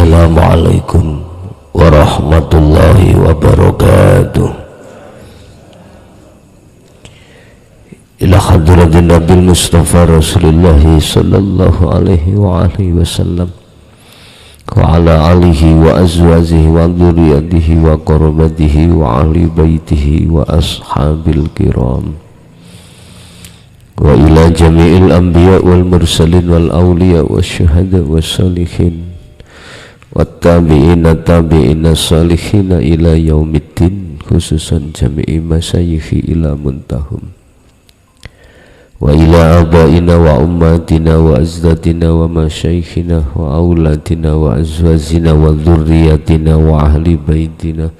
Assalamualaikum warahmatullahi wabarakatuh. Ila hadratin Nabil Mustafa Rasulullah sallallahu alaihi wa alihi wasallam wa ala alihi wa azwajihi wa dzurriyyatihi wa qarabatihi wa ahli baitihi wa ashabil kiram wa ila jami'il anbiya wal mursalin wal awliya wasyuhada wassalihin wattabi'ina tabi'ina salihina ila yaumiddin, khususan jami'i masyayikhi ila muntahum wa ila abaina wa ummatina wa azdadina wa masyayikhina wa auladina wa azwazina wa dhurriyatina wa ahli baitina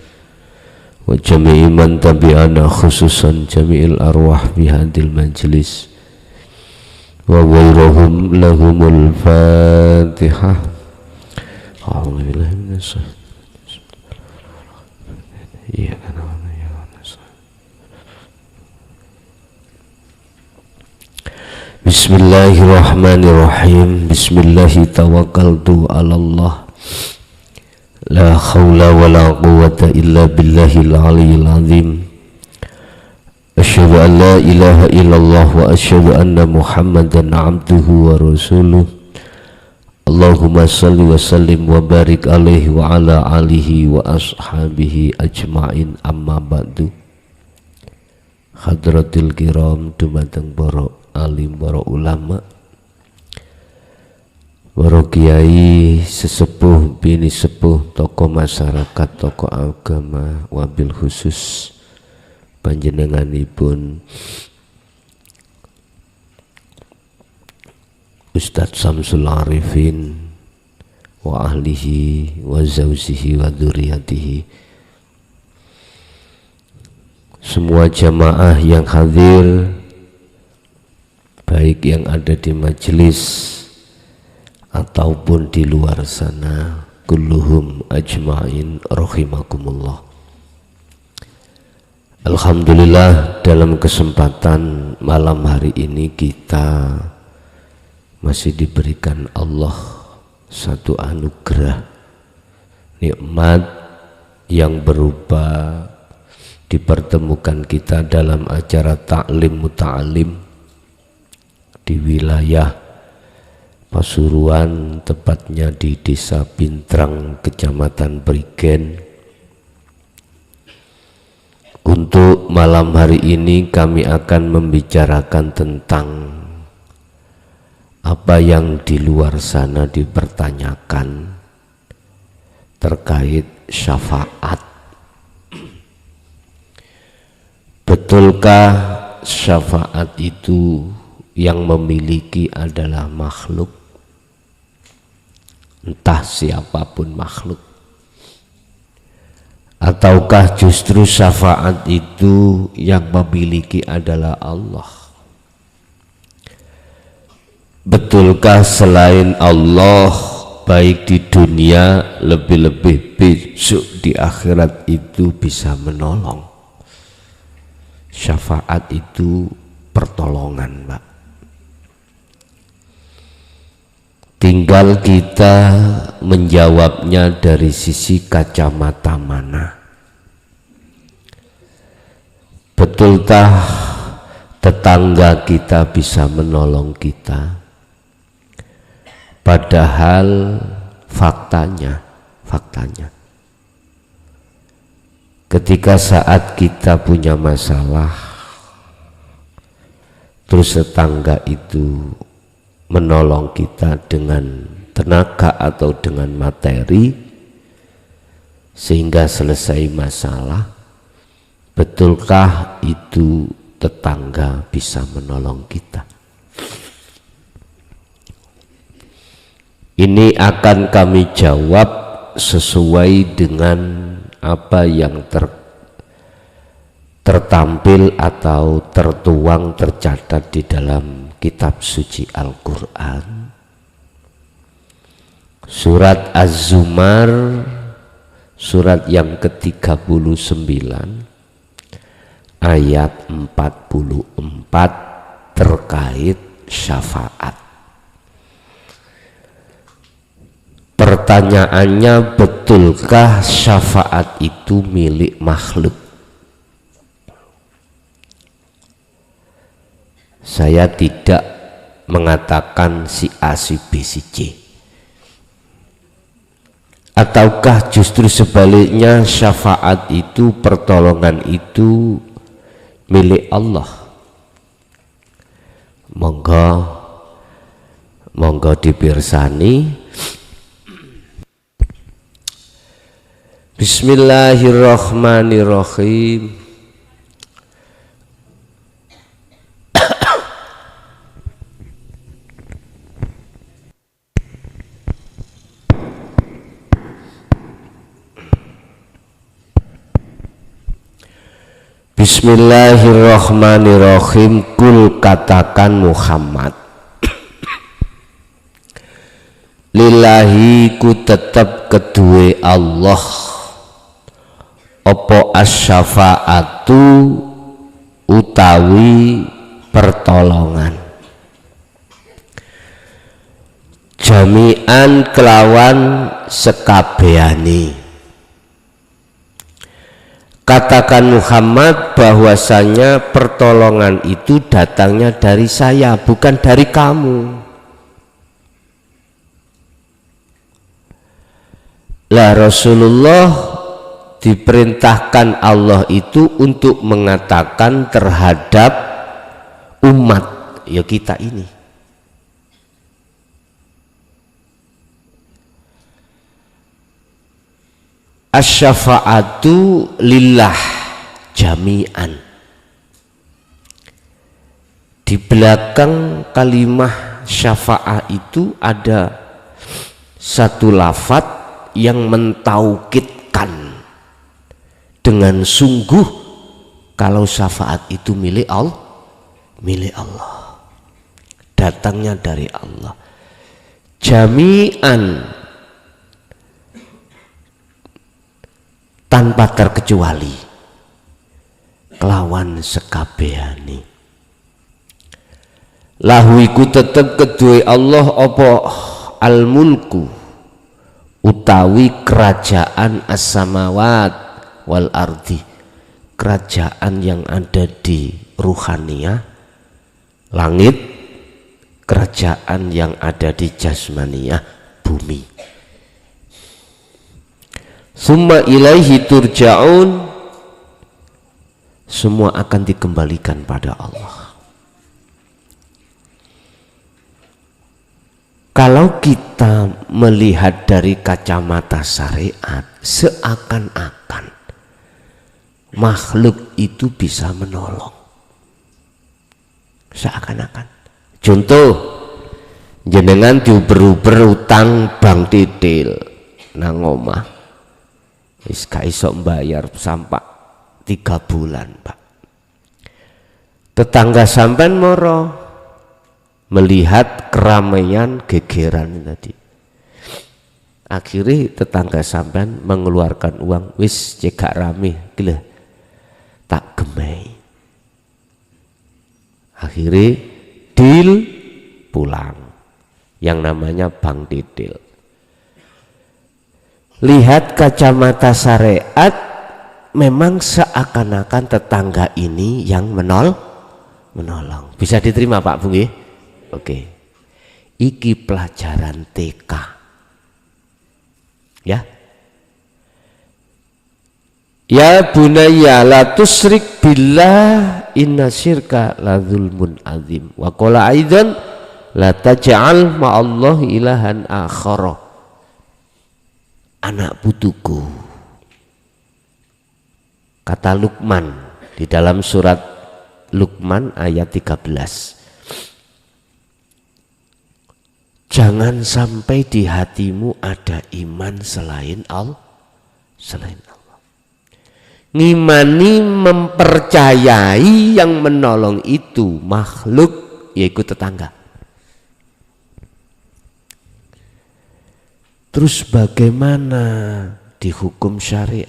wa jami'i man tabi'ana, khususan jami'il arwah bihadil majlis wa ghairuhum lahumul fatihah. A'udzubillahi minasyaitonir rajim. Bismillahirrahmanirrahim. Bismillahi tawakkaltu 'alallah. La haula wala quwwata illa billahil aliyyil azim. Asyhadu an la ilaha illallah wa asyhadu anna Muhammadan 'abduhu wa rasuluh. Allahumma salli wa sallim wa barik alaihi wa ala alihi wa ashabihi ajma'in, amma ba'du. Hadratil kiram, dumateng para alim, para ulama, para kiai, sesepuh, bini sepuh, tokoh masyarakat, tokoh agama, wabil khusus panjenenganipun Ustadz Samsul Arifin wa ahlihi wa zawzihi wa dzurriyyatihi, semua jamaah yang hadir, baik yang ada di majelis ataupun di luar sana, kulluhum ajma'in rahimakumullah. Alhamdulillah, dalam kesempatan malam hari ini kita masih diberikan Allah satu anugerah nikmat yang berupa dipertemukan kita dalam acara taklim muta'alim di wilayah Pasuruan, tepatnya di Desa Pintrang, Kecamatan Prigen. Untuk malam hari ini kami akan membicarakan tentang apa yang di luar sana dipertanyakan terkait syafaat. Betulkah syafaat itu yang memiliki adalah makhluk? Entah siapapun makhluk. Ataukah justru syafaat itu yang memiliki adalah Allah? Betulkah selain Allah, baik di dunia lebih-lebih besok di akhirat itu bisa menolong? Syafaat itu pertolongan, Pak. Tinggal kita menjawabnya dari sisi kacamata mana. Betulkah tetangga kita bisa menolong kita? Padahal faktanya ketika saat kita punya masalah, terus tetangga itu menolong kita dengan tenaga atau dengan materi sehingga selesai masalah, betulkah itu tetangga bisa menolong kita? Ini akan kami jawab sesuai dengan apa yang tertampil atau tertuang, tercatat di dalam kitab suci Al-Quran, surat Az-Zumar, surat yang ke-39 ayat 44 terkait syafaat. Pertanyaannya, betulkah syafaat itu milik makhluk? Saya tidak mengatakan si A, si B, si C. Ataukah justru sebaliknya syafaat itu, pertolongan itu milik Allah? Monggo dipirsani. Bismillahirrahmanirrahim. Bismillahirrahmanirrahim. Kul, katakan Muhammad, lillahi ku tetap kedue Allah opo asyafaatu utawi pertolongan, jami'an kelawan sekabehane. Katakan Muhammad bahwasanya pertolongan itu datangnya dari saya, bukan dari kamu. Lah Rasulullah diperintahkan Allah itu untuk mengatakan terhadap umat, ya kita ini. Asy-syafa'atu lillah jami'an. Di belakang kalimah syafa'ah itu ada satu lafadz yang mentaukidkan dengan sungguh kalau syafaat itu milik Allah, datangnya dari Allah. Jami'an, tanpa terkecuali, kelawan sekabehane. Lahu iku tetep kedue Allah apa al-mulku utawi kerajaan as-samawat wal ardi, kerajaan yang ada di ruhaniyah langit, kerajaan yang ada di jasmaniyah bumi. Summa ilaihi turja'un, semua akan dikembalikan pada Allah. Kalau kita melihat dari kacamata syariat, seakan-akan makhluk itu bisa menolong, seakan-akan. Contoh, jenengan diuber-uber utang bank titil nang omah, wis gak iso mbayar sampai 3 bulan, Pak. Tetangga sampean moro melihat keramaian gegeran tadi. Akhirnya tetangga sampean mengeluarkan uang, wis cekak rame, gila tak gemei. Akhirnya deal pulang, yang namanya bank titil. Lihat kacamata syariat, memang seakan-akan tetangga ini yang menolong. Bisa diterima Pak Bung? Oke. Iki pelajaran TK. Ya. Ya bunayya la tusyrik billah inna syirka la dzulmun azim. Wa qala aidan la taj'al ma'allahi ilahan akhara. Anak putuku, kata Luqman di dalam surat Luqman ayat 13, jangan sampai di hatimu ada iman selain Allah. Ngimani mempercayai yang menolong itu makhluk, yaitu tetangga. Terus bagaimana di hukum syariat?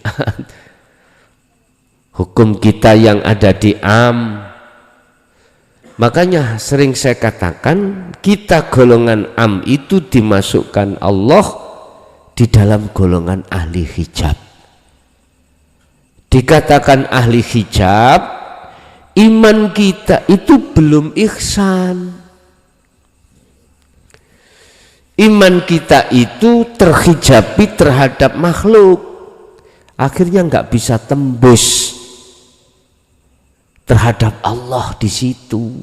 Hukum kita yang ada di am. Makanya sering saya katakan, kita golongan am itu dimasukkan Allah di dalam golongan ahli hijab. Dikatakan ahli hijab, iman kita itu belum ihsan. Iman kita itu terhijabi terhadap makhluk, akhirnya nggak bisa tembus terhadap Allah di situ.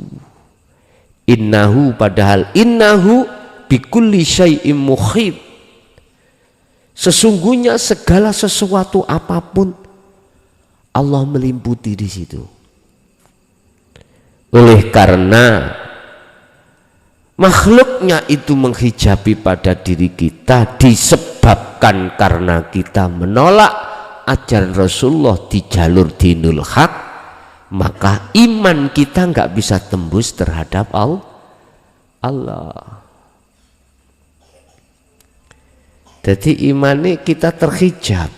Innahu, padahal innahu bikulli syai'im muhit. Sesungguhnya segala sesuatu apapun Allah meliputi di situ. Oleh karena makhluknya itu menghijabi pada diri kita disebabkan karena kita menolak ajaran Rasulullah di jalur dinul haq, maka iman kita nggak bisa tembus terhadap Allah. Jadi imannya kita terhijab,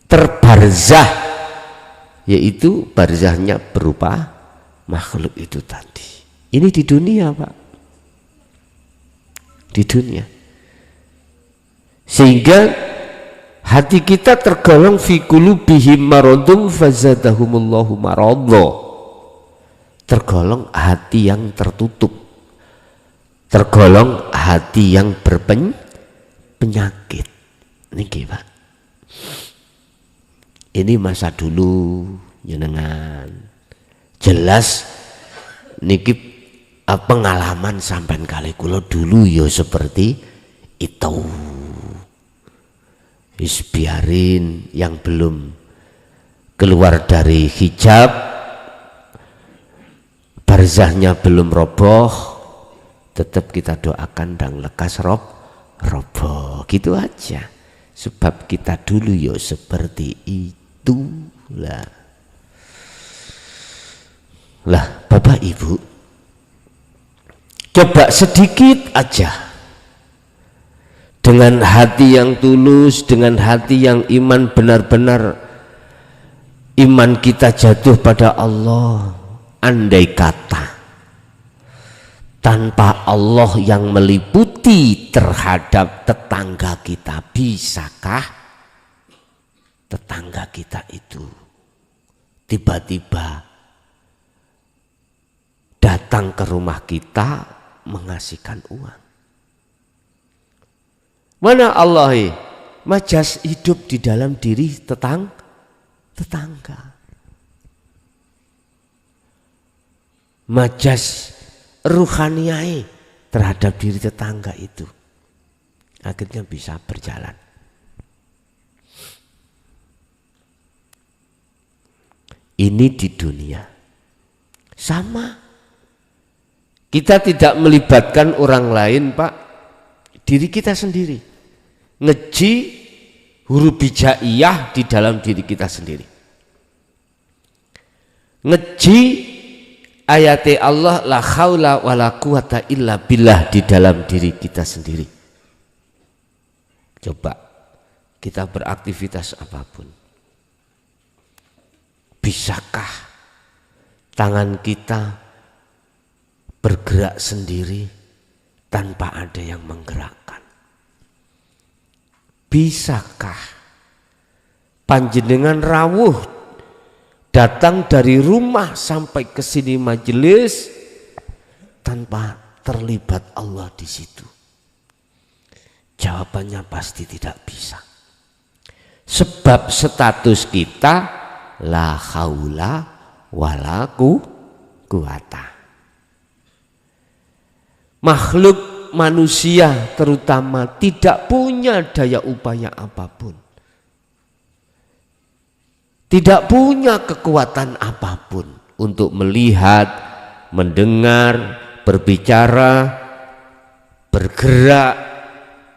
terbarzah, yaitu barzahnya berupa makhluk itu tadi. Ini di dunia, Pak, di dunia. Sehingga hati kita tergolong fi qulubihim maradun fazadahumullahu maradha, tergolong hati yang tertutup, tergolong hati yang berpenyakit. Niki, Pak, ini masa dulu jenengan jelas niki pengalaman sampean kali kula dulu ya seperti itu. Wis biarin yang belum keluar dari hijab, barzahnya belum roboh, tetap kita doakan dan lekas roboh gitu aja. Sebab kita dulu ya seperti itu lah. Bapak Ibu, coba sedikit aja dengan hati yang tulus, dengan hati yang iman, benar-benar iman kita jatuh pada Allah. Andai kata tanpa Allah yang meliputi terhadap tetangga kita, bisakah tetangga kita itu tiba-tiba datang ke rumah kita mengasihkan uang? Mana Allah majas hidup di dalam diri tetangga. Majas ruhaniyah terhadap diri tetangga itu akhirnya bisa berjalan. Ini di dunia sama. Kita tidak melibatkan orang lain, Pak, diri kita sendiri. Ngeji huruf hijaiyah di dalam diri kita sendiri. Ngeji ayat Allah la haula wala quwata illa billah di dalam diri kita sendiri. Coba kita beraktivitas apapun, bisakah tangan kita bergerak sendiri tanpa ada yang menggerakkan? Bisakah panjenengan rawuh datang dari rumah sampai ke sini majelis tanpa terlibat Allah di situ? Jawabannya pasti tidak bisa. Sebab status kita la haula wala quwata. Makhluk manusia terutama tidak punya daya upaya apapun, tidak punya kekuatan apapun untuk melihat, mendengar, berbicara, bergerak,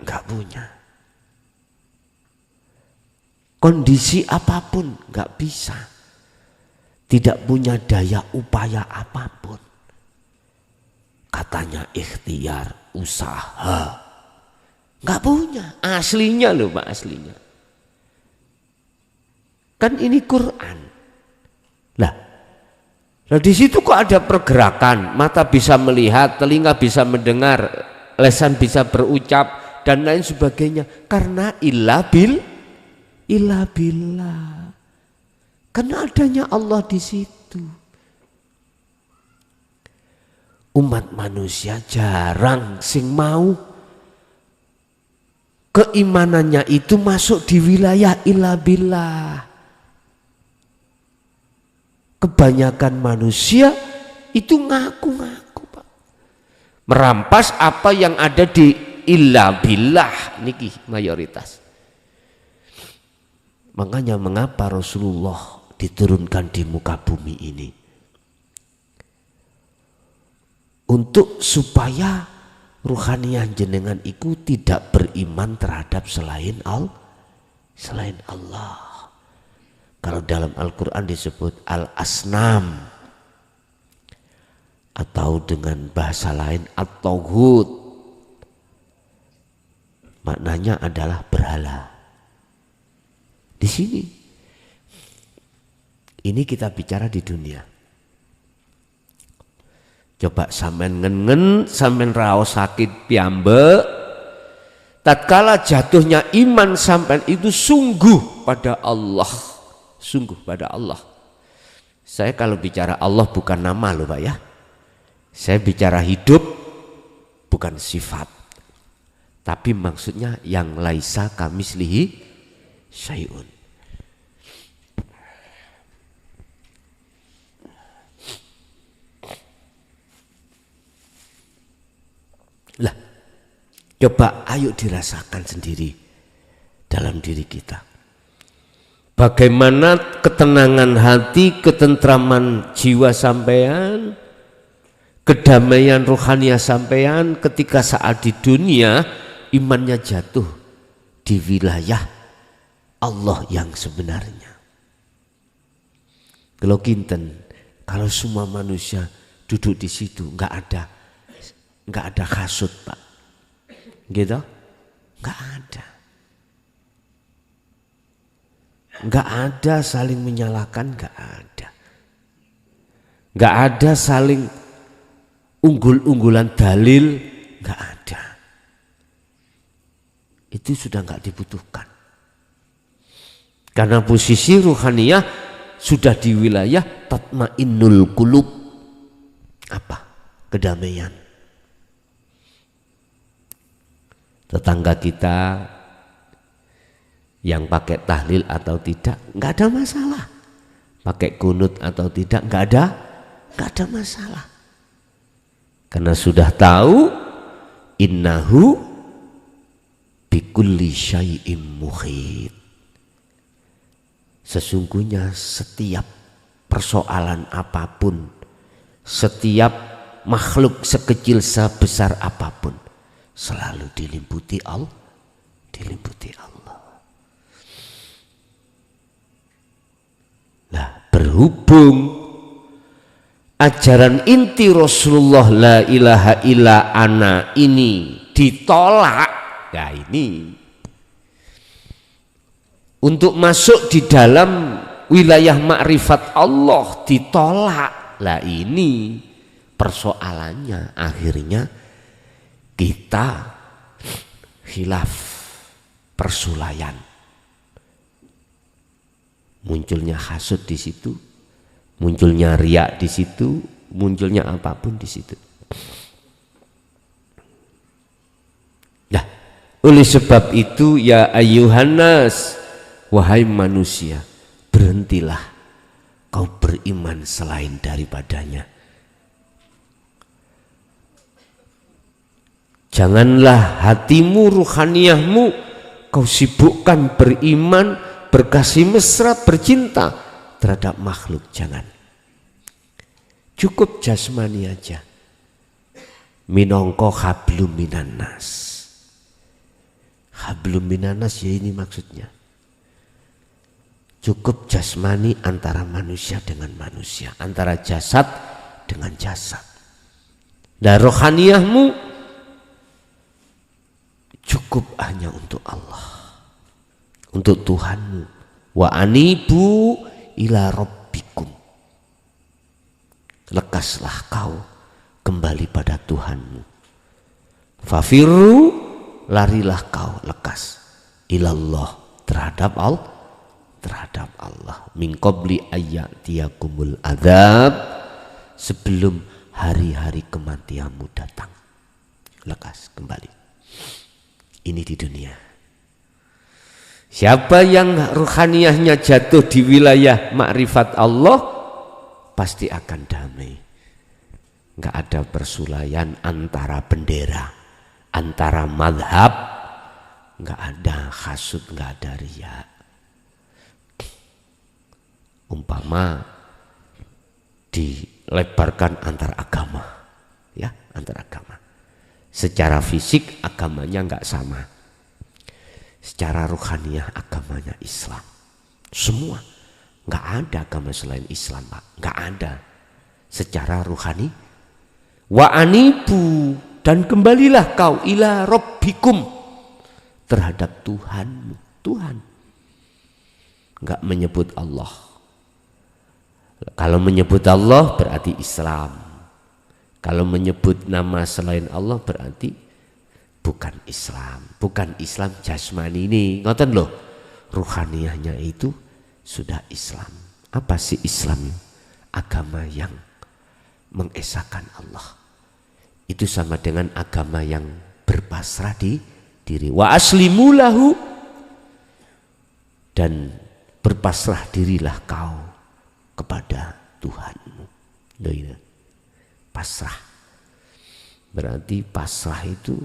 nggak punya. Kondisi apapun nggak bisa, tidak punya daya upaya apapun. Katanya ikhtiar, usaha, nggak punya. Aslinya loh, Pak, aslinya. Kan ini Quran. Lah di situ kok ada pergerakan, mata bisa melihat, telinga bisa mendengar, lisan bisa berucap, dan lain sebagainya, karena illa billah, karena adanya Allah di situ. Umat manusia jarang sing mau keimanannya itu masuk di wilayah illa billah. Kebanyakan manusia itu ngaku-ngaku, Pak, merampas apa yang ada di illa billah niki mayoritas. Makanya mengapa Rasulullah diturunkan di muka bumi ini? Untuk supaya ruhaniah jenengan itu tidak beriman terhadap selain Allah. Kalau dalam Al-Quran disebut al-asnam, atau dengan bahasa lain at-taghut, maknanya adalah berhala. Di sini, ini kita bicara di dunia. Coba sampean ngen sampean raos sakit piyambek, tatkala jatuhnya iman sampean itu sungguh pada Allah, sungguh pada Allah. Saya kalau bicara Allah bukan nama loh Pak ya, saya bicara hidup bukan sifat, tapi maksudnya yang laisa kamislihi syai'un. Lah, coba ayo dirasakan sendiri dalam diri kita. Bagaimana ketenangan hati, ketentraman jiwa sampean, kedamaian rohania sampean ketika saat di dunia imannya jatuh di wilayah Allah yang sebenarnya. Kalau kinten, kalau semua manusia duduk di situ nggak ada hasud Pak, gitu, nggak ada saling menyalahkan, nggak ada saling unggul-unggulan dalil, nggak ada. Itu sudah nggak dibutuhkan, karena posisi ruhaniyah sudah di wilayah tatmainnul qulub, apa? Kedamaian. Tetangga kita yang pakai tahlil atau tidak nggak ada masalah, pakai kunut atau tidak nggak ada masalah, karena sudah tahu innahu bikulli syai'im muhit. Sesungguhnya setiap persoalan apapun, setiap makhluk sekecil sebesar apapun selalu diliputi Allah. Nah, berhubung ajaran inti Rasulullah la ilaha illa ana ini ditolak, nah ini untuk masuk di dalam wilayah makrifat Allah ditolak. Lah ini persoalannya, akhirnya kita khilaf, persulayan, munculnya hasud di situ, munculnya riak di situ, munculnya apapun di situ. Nah, oleh sebab itu ya ayyuhannas, wahai manusia, berhentilah kau beriman selain daripadanya. Janganlah hatimu, ruhaniyahmu kau sibukkan beriman, berkasih mesra, bercinta terhadap makhluk. Jangan. Cukup jasmani aja. Minongko hablum minannas. Hablum minannas ya ini maksudnya. Cukup jasmani antara manusia dengan manusia, antara jasad dengan jasad. Dan rohaniyahmu cukup hanya untuk Allah, untuk Tuhanmu. Wa anibu ila rabbikum, lekaslah kau kembali pada Tuhanmu. Fafirru larilah kau lekas ilallah terhadap Allah min qabli ayyatiyakumul adzab, sebelum hari-hari kematianmu datang. Lekas kembali. Ini di dunia. Siapa yang ruhaniyahnya jatuh di wilayah makrifat Allah pasti akan damai. Enggak ada persulayan antara bendera, antara madhab, enggak ada hasud, enggak ada riya. Umpama dilebarkan antar agama, ya, antar agama. Secara fisik agamanya enggak sama, secara ruhaniyah agamanya Islam. Semua, enggak ada agama selain Islam, Pak, enggak ada. Secara ruhani, wa anibu, dan kembalilah kau ila rabbikum, terhadap Tuhanmu. Tuhan, enggak menyebut Allah. Kalau menyebut Allah berarti Islam. Kalau menyebut nama selain Allah berarti bukan Islam. Bukan Islam jasmani ini. Ngoten loh. Ruhaniyahnya itu sudah Islam. Apa sih Islam? Agama yang mengesahkan Allah. Itu sama dengan agama yang berpasrah di diri. Wa aslimu lahu, dan berpasrah dirilah kau kepada Tuhanmu. Pasrah. Berarti pasrah itu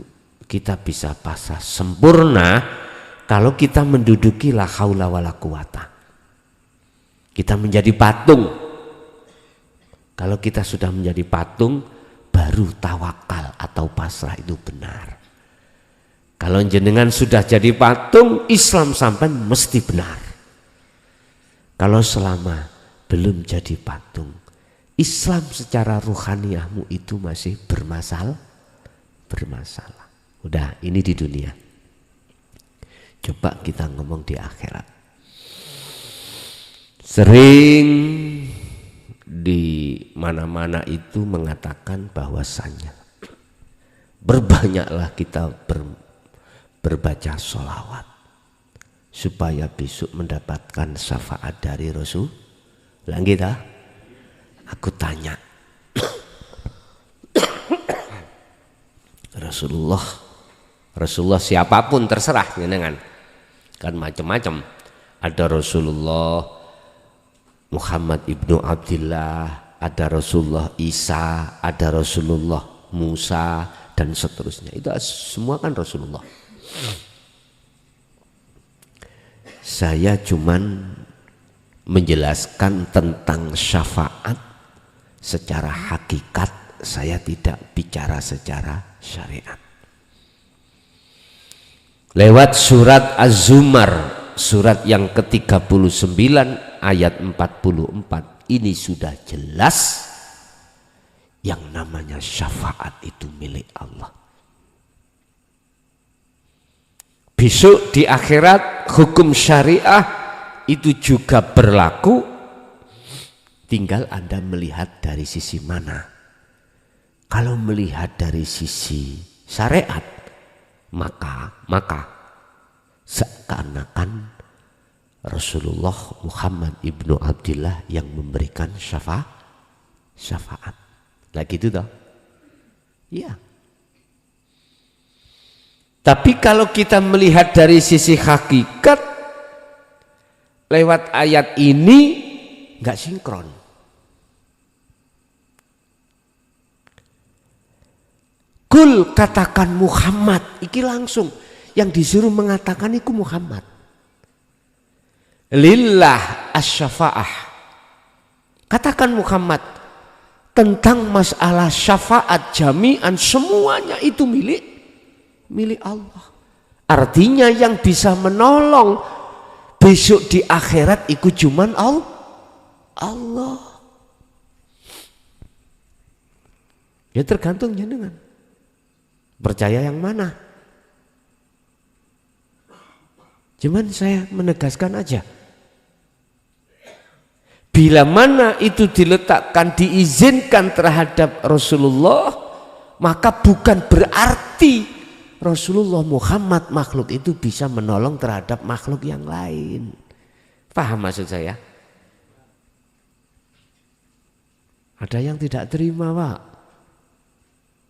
kita bisa pasrah sempurna kalau kita menduduki la haula wala quwata. Kita menjadi patung. Kalau kita sudah menjadi patung, baru tawakal atau pasrah itu benar. Kalau jenengan sudah jadi patung, Islam sampai mesti benar. Kalau selama belum jadi patung, Islam secara ruhaniyahmu itu masih bermasalah. Udah, ini di dunia. Coba kita ngomong di akhirat. Sering di mana-mana itu mengatakan bahwasannya berbanyaklah kita berbaca sholawat supaya besok mendapatkan syafaat dari Rasul. Lanjut ah, aku tanya, Rasulullah siapapun terserah, jenengan kan macam-macam. Ada Rasulullah Muhammad ibnu Abdillah, ada Rasulullah Isa, ada Rasulullah Musa, dan seterusnya. Itu semua kan Rasulullah. Saya cuman menjelaskan tentang syafaat secara hakikat, saya tidak bicara secara syariat. Lewat surat Az-Zumar, surat yang ke-39 ayat 44, ini sudah jelas yang namanya syafaat itu milik Allah. Besok di akhirat hukum syariah itu juga berlaku, tinggal Anda melihat dari sisi mana. Kalau melihat dari sisi syariat, maka seakan-akan Rasulullah Muhammad ibnu Abdillah yang memberikan syafaat. Lah gitu toh? Iya. Tapi kalau kita melihat dari sisi hakikat, lewat ayat ini nggak sinkron. Kul, katakan Muhammad, iki langsung yang disuruh mengatakan itu Muhammad. Lillah asy-syafa'ah. Katakan Muhammad tentang masalah syafaat jami'an, semuanya itu milik Allah. Artinya yang bisa menolong besok di akhirat itu cuman Allah. Ya tergantung jenengan. Percaya yang mana? Cuman saya menegaskan aja. Bila mana itu diletakkan, diizinkan terhadap Rasulullah, maka bukan berarti Rasulullah Muhammad makhluk itu bisa menolong terhadap makhluk yang lain. Paham maksud saya? Ada yang tidak terima, Pak.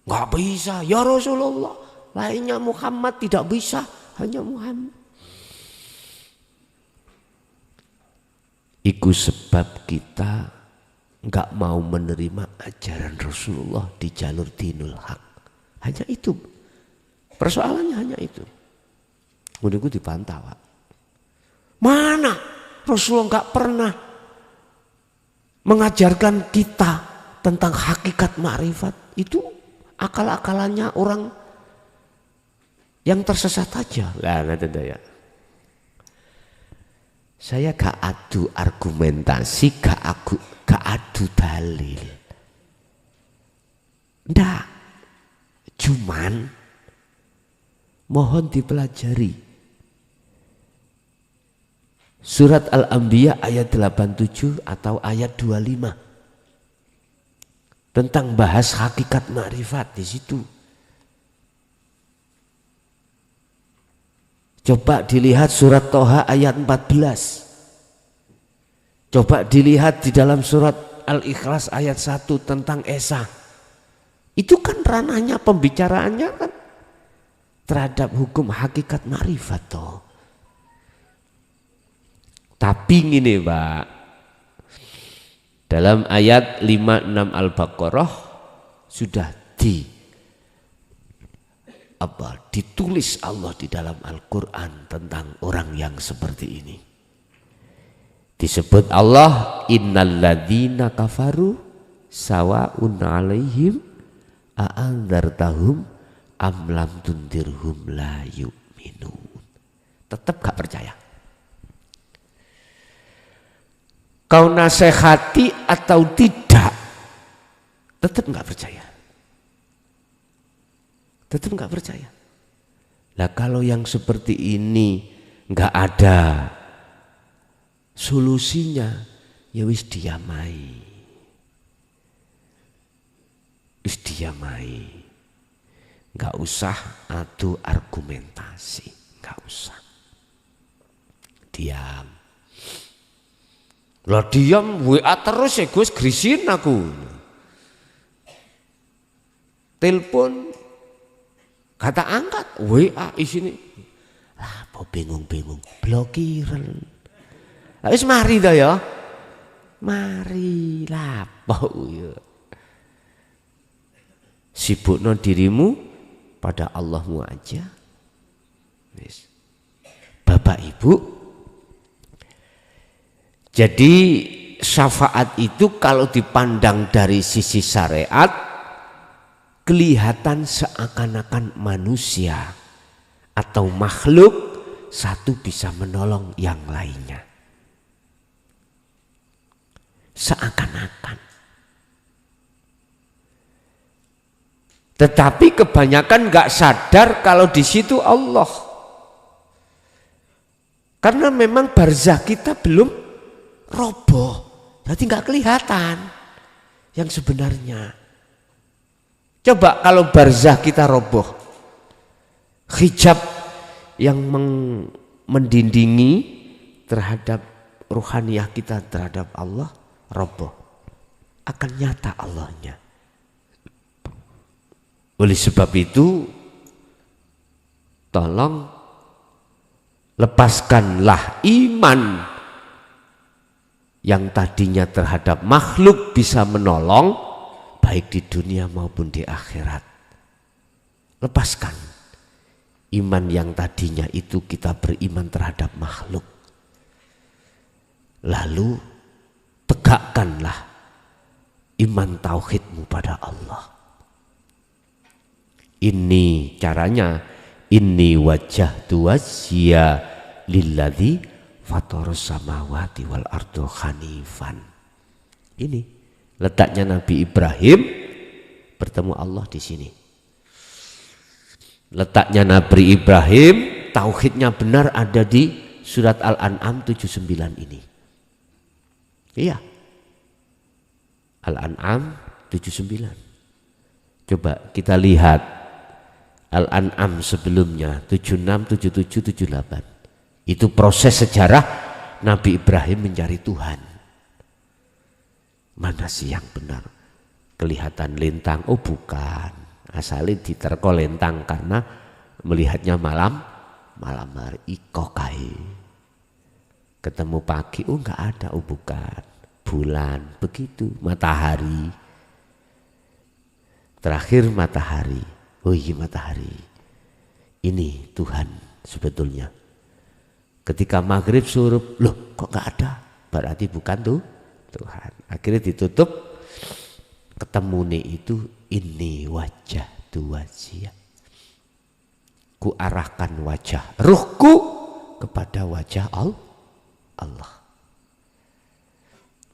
Nggak bisa, ya Rasulullah. Lainnya Muhammad tidak bisa, hanya Muhammad. Iku sebab kita nggak mau menerima ajaran Rasulullah di jalur dinul haq. Hanya itu. Persoalannya hanya itu. Kemudian dibantah, Pak. Mana Rasulullah nggak pernah mengajarkan kita tentang hakikat makrifat. Itu akal-akalannya orang yang tersesat aja. Lah, nanti ya. Saya gak adu argumentasi, gak adu dalil. Ndak. Cuman mohon dipelajari. Surat Al-Anbiya ayat 87 atau ayat 25. Tentang bahas hakikat makrifat di situ. Coba dilihat surat Toha ayat 14. Coba dilihat di dalam surat Al-Ikhlas ayat 1 tentang Esa. Itu kan ranahnya pembicaraannya kan terhadap hukum hakikat makrifat toh. Tapi gini, Pak. Dalam ayat 56 Al-Baqarah sudah ditulis Allah di dalam Al-Quran tentang orang yang seperti ini. Disebut Allah, innalladzina kafaru sawa'un alaihim a'andzartahum am lam tundirhum la yu'minun. Tetap gak percaya. Kau nasihati atau tidak, tetap gak percaya. Tetap nggak percaya. Lah kalau yang seperti ini nggak ada solusinya, ya wis diamai. Wis diamai. Nggak usah adu argumentasi, nggak usah. Diam. Lah diam WA terus ya Gus, grisin aku. Telepon kata angkat, WA isini. Lah apa bingung-bingung, blokiran. Lah wis mari to ya. Mari lah apa ya. Sibukno dirimu pada Allahmu aja. Wis. Bapak Ibu. Jadi syafaat itu kalau dipandang dari sisi syariat kelihatan seakan-akan manusia atau makhluk satu bisa menolong yang lainnya. Seakan-akan. Tetapi kebanyakan nggak sadar kalau di situ Allah. Karena memang barzah kita belum roboh. Berarti nggak kelihatan yang sebenarnya. Coba kalau barzah kita roboh, hijab yang mendindingi terhadap ruhaniyah kita terhadap Allah roboh, akan nyata Allahnya. Oleh sebab itu, tolong lepaskanlah iman yang tadinya terhadap makhluk bisa menolong, baik di dunia maupun di akhirat. Lepaskan iman yang tadinya itu kita beriman terhadap makhluk. Lalu tegakkanlah iman tauhidmu pada Allah. Ini caranya. Inni wajjahtu wajhiya lilladzi fataras samawati wal arda hanifan. Ini letaknya Nabi Ibrahim bertemu Allah di sini. Letaknya Nabi Ibrahim, tauhidnya benar ada di surat Al-An'am 79 ini. Iya. Al-An'am 79. Coba kita lihat Al-An'am sebelumnya 76, 77, 78. Itu proses sejarah Nabi Ibrahim mencari Tuhan. Mana sih yang benar? Kelihatan lintang, oh bukan. Asalnya diterko lintang karena melihatnya malam hari. Iko kai. Ketemu pagi, oh enggak ada, oh bukan. Bulan, begitu. Matahari. Terakhir matahari. Oh iya matahari. Ini Tuhan sebetulnya. Ketika maghrib surup, loh kok enggak ada? Berarti bukan tuh Tuhan. Akhirnya ditutup. Ketemu nih itu, ini wajah tu wajah. Ku arahkan wajah ruhku kepada wajah Allah.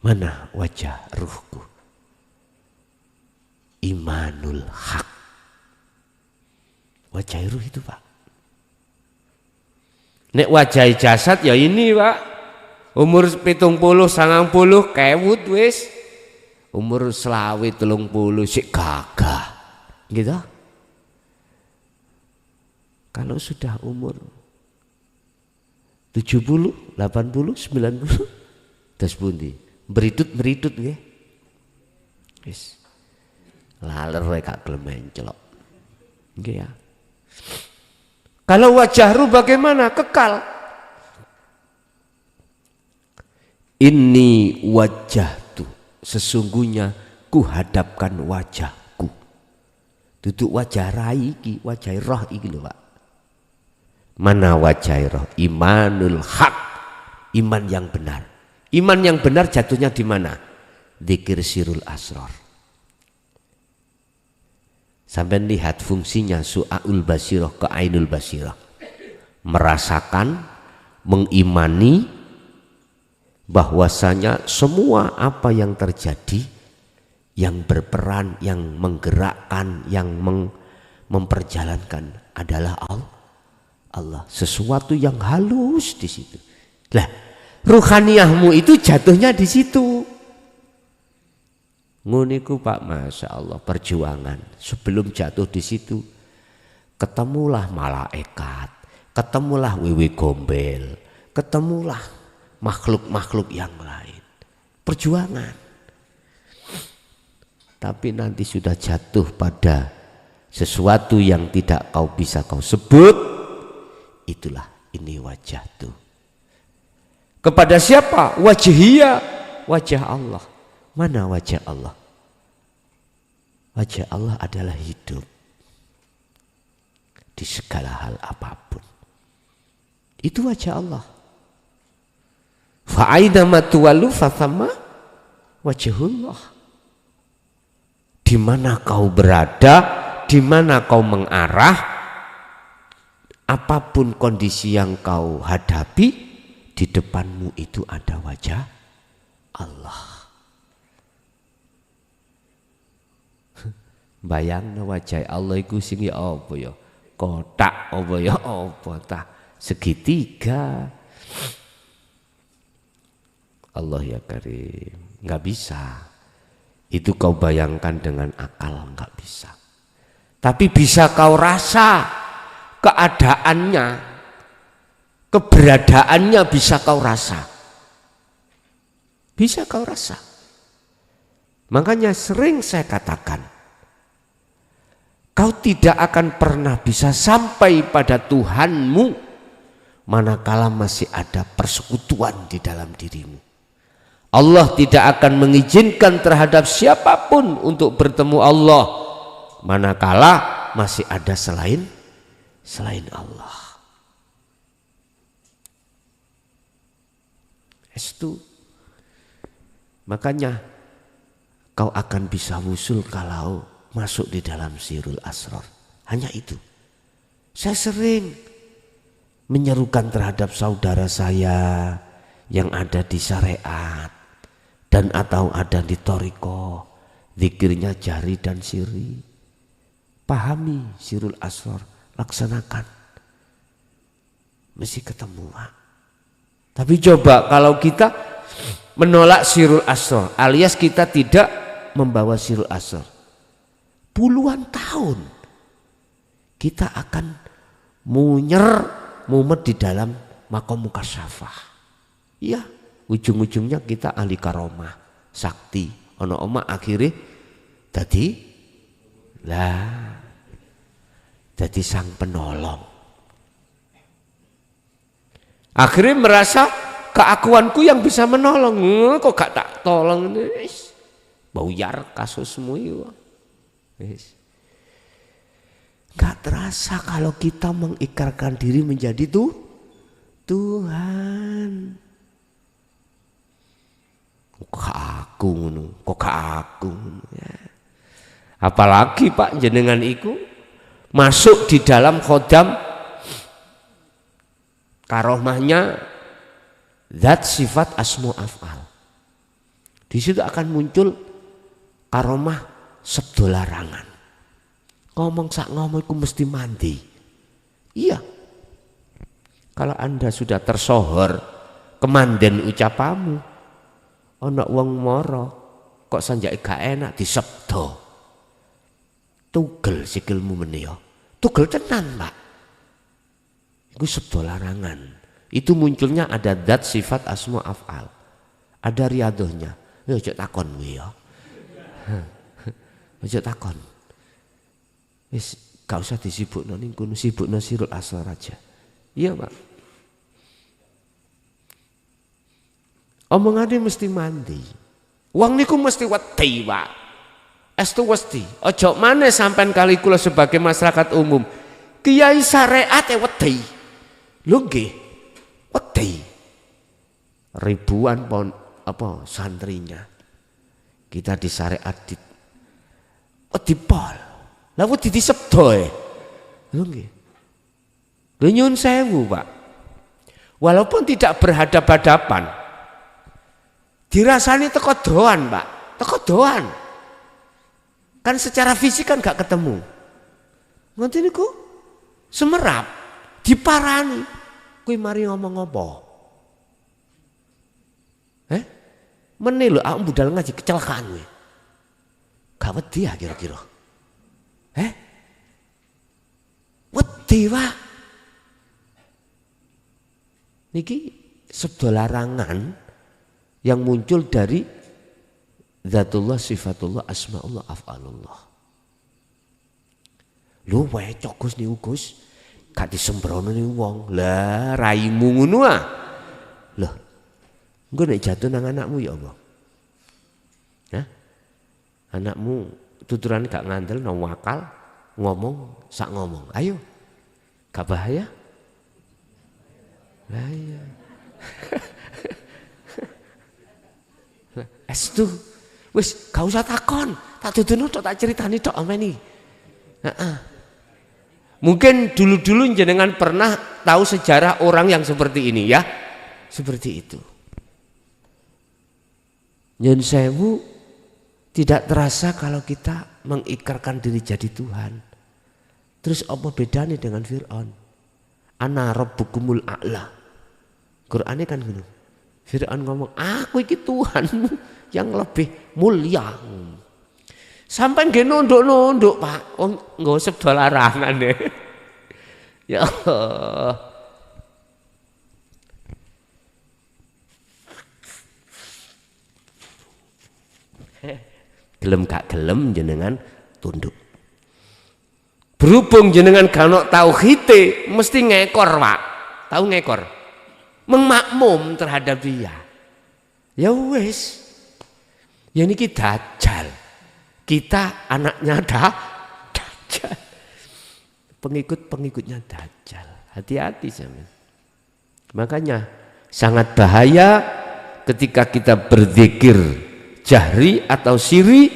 Mana wajah ruhku? Imanul haq. Wajah ruh itu Pak. Nek wajah jasad ya ini Pak. Umur 70, 90 kewut wis. Umur 20, 30 sik gagah. Gitu. Kalau sudah umur 70, 80, 90 terus pundi? Meritut nggih. Wis. Laler gak gelem menclok. Nggih ya. Kalau wajah ruh bagaimana? Kekal. Ini wajah tuh sesungguhnya ku hadapkan wajahku. Duduk wajah rai iki, wajah roh iki lho Pak. Mana wajah roh? Imanul haq. Iman yang benar. Iman yang benar jatuhnya di mana? Dzikir sirul asrar. Sampai lihat fungsinya su'aul basirah ke ainul basirah. Merasakan, mengimani bahwasanya semua apa yang terjadi, yang berperan, yang menggerakkan, yang memperjalankan adalah Allah. Sesuatu yang halus di situ. Lah, ruhaniyahmu itu jatuhnya di situ. Nguniku Pak, masya Allah perjuangan. Sebelum jatuh di situ, ketemulah malaikat, ketemulah wewe gombel, ketemulah makhluk-makhluk yang lain. Perjuangan. Tapi nanti sudah jatuh pada sesuatu yang tidak kau bisa kau sebut, itulah ini wajah tuh. Kepada siapa? Wajhiyah, wajah Allah. Mana wajah Allah? Wajah Allah adalah hidup di segala hal apapun. Itu wajah Allah. Fa'aidama tuwalu fathamma wajhullah. Di mana kau berada, di mana kau mengarah, apapun kondisi yang kau hadapi, di depanmu itu ada wajah Allah. Bayangna wajah Allah iku sing ya apa ya? Kotak apa ya apa tah? Segitiga. Allah ya Karim, nggak bisa. Itu kau bayangkan dengan akal, nggak bisa. Tapi bisa kau rasa keadaannya, keberadaannya bisa kau rasa. Bisa kau rasa. Makanya sering saya katakan, kau tidak akan pernah bisa sampai pada Tuhanmu manakala masih ada persekutuan di dalam dirimu. Allah tidak akan mengizinkan terhadap siapapun untuk bertemu Allah manakala masih ada selain Allah. Itu makanya kau akan bisa wusul kalau masuk di dalam sirul asrar. Hanya itu. Saya sering menyerukan terhadap saudara saya yang ada di syariat dan atau ada di toriko, zikirnya jari dan siri. Pahami sirul asrar, laksanakan. Mesti ketemu Pak. Tapi coba kalau kita menolak sirul asrar alias kita tidak membawa sirul asrar, puluhan tahun kita akan mumet di dalam makom mukasyafah. Iya, ujung-ujungnya kita ahli karomah, sakti. Ono oma akhirnya jadi sang penolong. Akhirnya merasa keakuanku yang bisa menolong. Kok gak tak tolong ini? Bauyar kasusmu itu. Gak terasa kalau kita mengikrarkan diri menjadi Tuhan. Kok aku ya. Apalagi Pak jenengan iku masuk di dalam khodam karomahnya zat sifat asma af'al. Di situ akan muncul karomah sabda larangan. Ngomong iku mesti mandi. Iya. Kalau Anda sudah tersohor kemanden ucapamu, ana wong mara kok sanjake gak enak disebda. Tugel sikilmu meneh. Tugel tenan, Pak. Iku sabda larangan. Itu munculnya ada zat sifat asma af'al. Ada riadohnya. Ya ojo takon kuwi ya. Ojo takon. Wis gak usah disibukno ning kono, sibukno sirul asrar aja. Iya, Pak. Omongane mesti mandi. Wong niku mesti wedi, Pak. Estu mesti. Ojo maneh sampean kali kula sebagai masyarakat umum. Kiai syariat wedi. Lho nggih. Wedi. Ribuan santrinya. Kita di syariat di pol. Lah wedi disebda e. Lho nggih. Lho nyun sewu, Pak. Walaupun tidak berhadap-hadapan, dirasani teko doan, Pak. Teko doan. Kan secara fisik kan gak ketemu. Ngerti niku semerap, diparani. Kuwi mari ngomong apa? Meneh lho aku budal ngaji kecelakaan kowe. Gak wedi ya kira-kira. Wedi, Pak. Niki sabda larangan yang muncul dari zatullah, sifatullah, asmaullah, af'alullah. Lho wae cok Gus niku Gus, gak disembrono niku wong. Lah raimu ngono ah. Loh. Engko nek jatuh nang anakmu ya apa? Hah? Anakmu tuturane gak ngandel nang wakal, ngomong sak ngomong. Ayo. Gak bahaya? Lah iya. Estu wis gak usah takon, tak duduno tok tak critani tok ameni. Mungkin dulu-dulu jenengan pernah tahu sejarah orang yang seperti ini ya. Seperti itu. Nyun sewu tidak terasa kalau kita mengikrarkan diri jadi Tuhan. Terus apa bedanya dengan Fir'aun? Ana rabbukumul a'la. Qur'ane kan ngono. Fir'aun ngomong, aku iki Tuhanmu yang lebih mulia. Sampai nggih nunduk-nunduk, Pak. Wong nggo sabda larangan deh. Ya Allah. Gelem gak gelem jenengan tunduk. Berhubung jenengan gak ono tauhide, mesti ngekor, Pak. Tahu ngekor? Memakmum terhadap dia. Ya wis. Ya niki dajjal. Kita anaknya dajjal. Pengikut-pengikutnya dajjal. Hati-hati sampean. Makanya sangat bahaya ketika kita berzikir jahri atau siri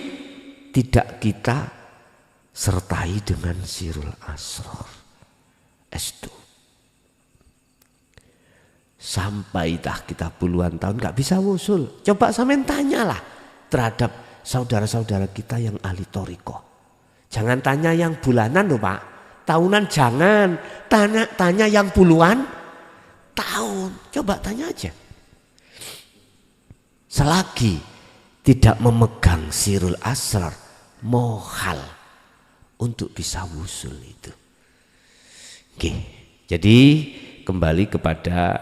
tidak kita sertai dengan sirul asrar. Estu. Sampai dah kita puluhan tahun gak bisa wusul. Coba sampean tanyalah terhadap saudara-saudara kita yang ahli thariqah. Jangan tanya yang bulanan loh, Pak. Tahunan jangan. Tanya yang puluhan tahun. Coba tanya aja. Selagi tidak memegang sirul asrar, mohal untuk bisa wusul itu. Oke. Jadi kembali kepada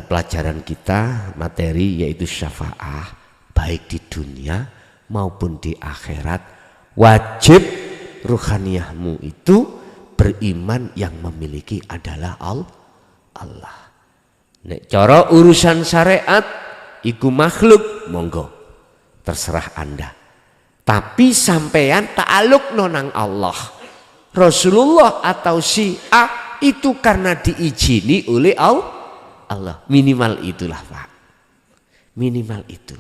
pelajaran kita, materi yaitu syafaat, baik di dunia maupun di akhirat. Wajib ruhaniyahmu itu beriman yang memiliki adalah Allah. Nek cara urusan syariat iku makhluk, monggo terserah Anda. Tapi sampean ta'aluk nonang Allah, Rasulullah atau Syiah itu karena diizini oleh Allah. Minimal itulah Pak. Minimal itu.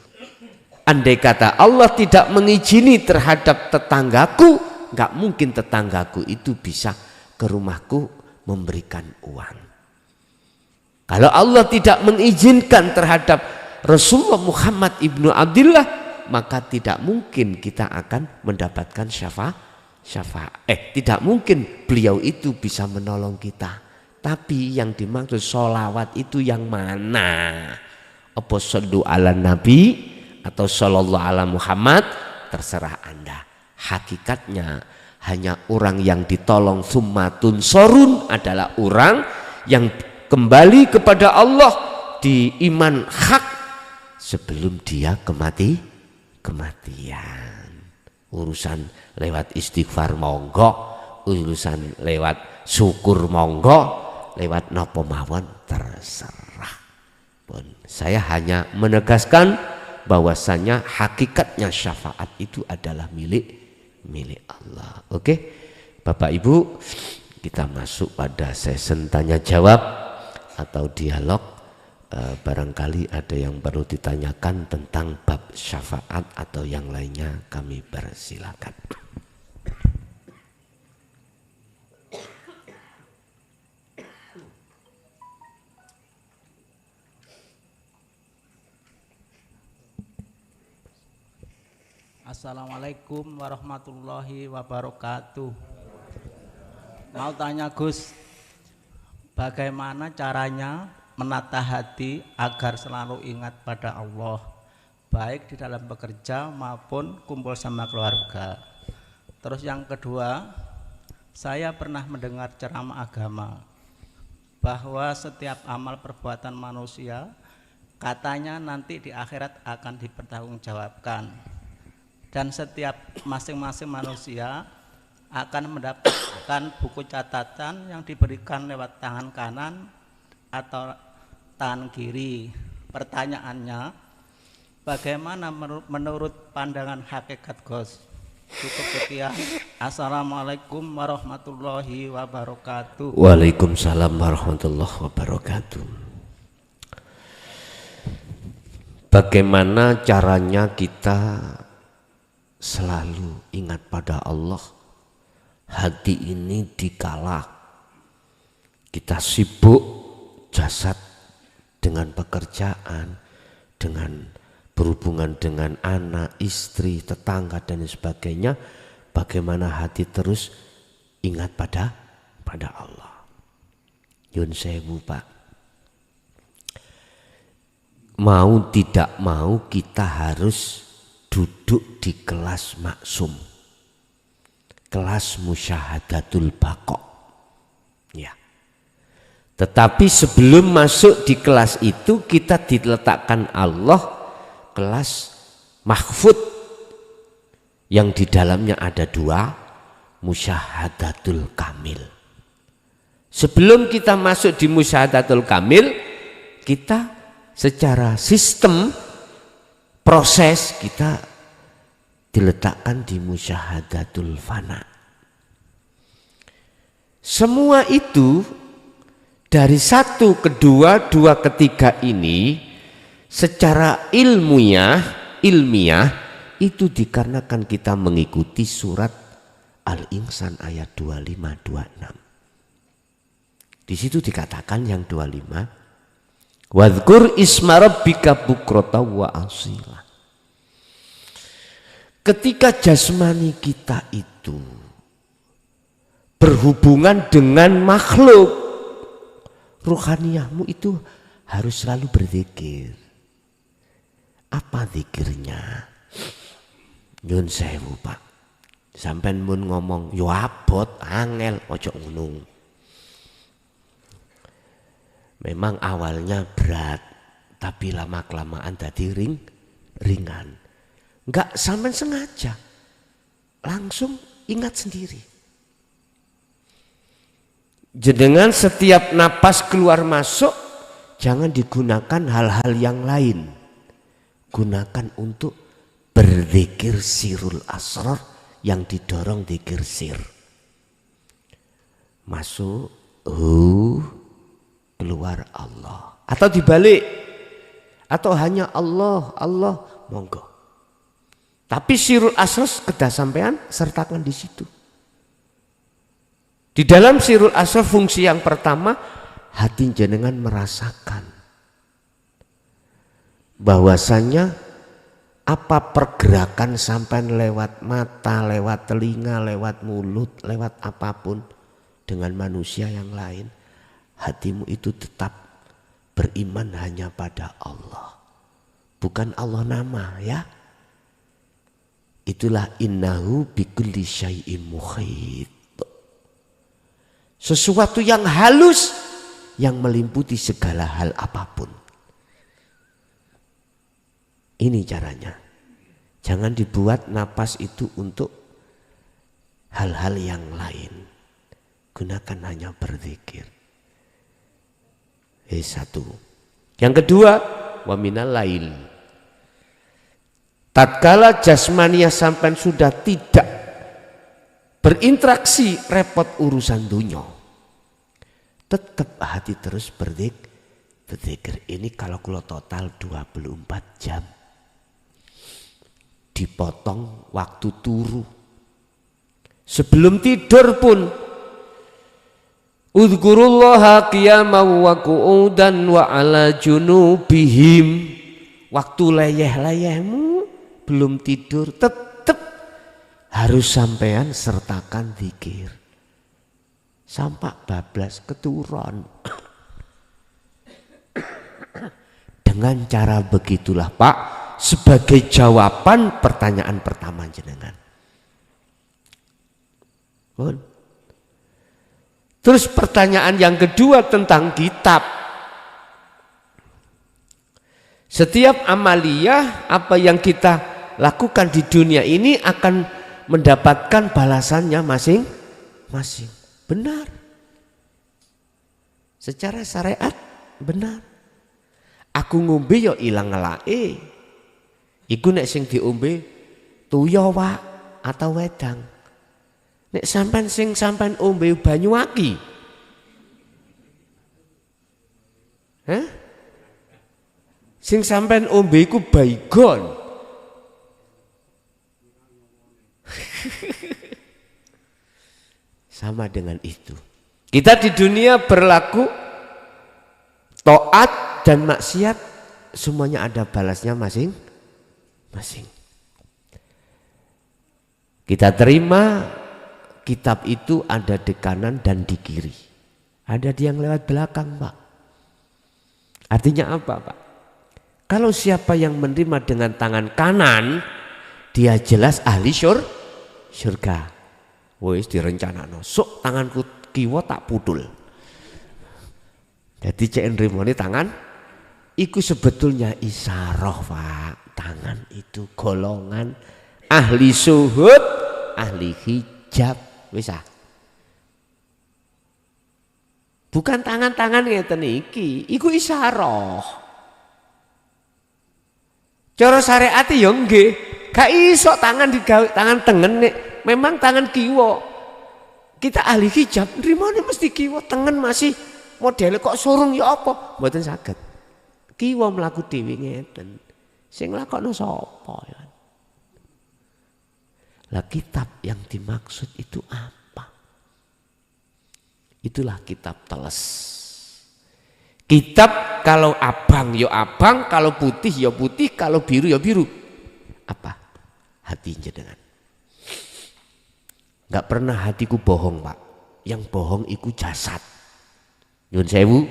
Andai kata Allah tidak mengizini terhadap tetanggaku, nggak mungkin tetanggaku itu bisa ke rumahku memberikan uang. Kalau Allah tidak mengizinkan terhadap Rasulullah Muhammad ibnu Abdullah, maka tidak mungkin kita akan mendapatkan syafaat. Tidak mungkin beliau itu bisa menolong kita. Tapi yang dimaksud sholawat itu yang mana? Apa shollu ala nabi atau sallallahu ala Muhammad, terserah Anda. Hakikatnya hanya orang yang ditolong summatun sorun adalah orang yang kembali kepada Allah di iman hak sebelum dia kematian. Urusan lewat istighfar monggo, urusan lewat syukur monggo, lewat napa mawon terserah. Pun saya hanya menegaskan bahwasanya hakikatnya syafaat itu adalah milik Allah. Oke, Bapak Ibu, kita masuk pada sesi tanya jawab atau dialog. Barangkali ada yang perlu ditanyakan tentang bab syafaat atau yang lainnya, kami persilakan. Assalamualaikum warahmatullahi wabarakatuh. Mau tanya Gus, bagaimana caranya menata hati agar selalu ingat pada Allah, baik di dalam bekerja maupun kumpul sama keluarga. Terus yang kedua, saya pernah mendengar ceramah agama bahwa setiap amal perbuatan manusia katanya nanti di akhirat akan dipertanggungjawabkan, dan setiap masing-masing manusia akan mendapatkan buku catatan yang diberikan lewat tangan kanan atau tangan kiri. Pertanyaannya, bagaimana menurut pandangan hakikat Gus? Cukup sekian. Assalamualaikum warahmatullahi wabarakatuh. Waalaikumsalam warahmatullahi wabarakatuh. Bagaimana caranya kita selalu ingat pada Allah? Hati ini dikala kita sibuk jasad dengan pekerjaan, dengan berhubungan dengan anak, istri, tetangga dan sebagainya, bagaimana hati terus ingat pada Allah. Yun sewu Pak, mau tidak mau kita harus duduk di kelas maksum, kelas musyahadatul baqo. Ya. Tetapi sebelum masuk di kelas itu kita diletakkan Allah kelas mahfud yang di dalamnya ada dua, musyahadatul kamil. Sebelum kita masuk di musyahadatul kamil, kita secara sistem proses kita diletakkan di musyahadatul fana. Semua itu dari satu ke dua, dua ke tiga ini secara ilmiah itu dikarenakan kita mengikuti surat Al-Insan ayat 25-26. Di situ dikatakan yang 25, wadhkur isma rabbika bukrata wa asila. Ketika jasmani kita itu berhubungan dengan makhluk, ruhaniyahmu itu harus selalu berzikir. Apa zikirnya? Nyun sewu Pak, Sampean mun ngomong yo abot angel ojo ngono. Memang awalnya berat, tapi lama kelamaan dadi ringan. Enggak sampean sengaja. Langsung ingat sendiri. Jenengan setiap napas keluar masuk jangan digunakan hal-hal yang lain. Gunakan untuk berzikir sirul asrar yang didorong zikir sir. Masuk keluar Allah. Atau dibalik. Atau hanya Allah, Allah, monggo. Tapi sirul asrar kedah sampean sertakan di situ. Di dalam sirul asrar fungsi yang pertama, hati jenengan merasakan bahwasanya apa pergerakan sampean lewat mata, lewat telinga, lewat mulut, lewat apapun dengan manusia yang lain, hatimu itu tetap beriman hanya pada Allah. Bukan Allah nama ya. Itulah innahu bikulli syai'in muhit. Sesuatu yang halus yang meliputi segala hal apapun. Ini caranya. Jangan dibuat napas itu untuk hal-hal yang lain. Gunakan hanya berzikir. Satu. Yang kedua, wa minal lail. Tatkala jasmania sampai sudah tidak berinteraksi repot urusan dunia, tetap hati terus berzikir. Ini kalau total 24 jam. Dipotong waktu turu. Sebelum tidur pun udzukurullaha qiyaman wa qu'udan wa ala junubihim. Waktu leyeh-leyehmu belum tidur tetap harus sampean sertakan zikir. Sampai bablas keturun. Dengan cara begitulah Pak, sebagai jawaban pertanyaan pertama jenengan. Terus pertanyaan yang kedua tentang kitab. Setiap amaliyah apa yang kita lakukan di dunia ini akan mendapatkan balasannya masing-masing. Benar. Secara syariat benar. Aku ngombe yo ilang ngelake. Iku nek sing diombe tuya wak atau wedang. Nek sampean sing sampean ombe banyu aki. Hah? Sing sampean ombe iku baygon. Sama dengan itu. Kita di dunia berlaku taat dan maksiat semuanya ada balasnya masing-masing. Kita terima kitab itu ada di kanan dan di kiri. Ada di yang lewat belakang, Pak. Artinya apa, Pak? Kalau siapa yang menerima dengan tangan kanan, dia jelas ahli surga. Wis direncanakno, sok tanganku kiwa tak pudul. Jadi cek nrimone tangan iku sebetulnya isyarah, Pak. Tangan itu golongan ahli suhud, ahli hijab, wis ah. Bukan tangan-tangan ngeten iki, iku isyarah. Cara syariat ya nggih, gak iso tangan digawe tangan tengen nek memang tangan kiwa. Kita ahli hijab, nrimane mesti kiwa, tengen masih modele kok surung ya apa? Mboten saged. Kiwa mlaku dhewe ngeten. Sing lakokno sapa ya? Lah kitab yang dimaksud itu apa? Itulah kitab teles. Kitab kalau abang ya abang, kalau putih ya putih, kalau biru ya biru. Apa? Hati jenengan. Enggak pernah hatiku bohong, Pak. Yang bohong iku jasad. Nyuwun sewu.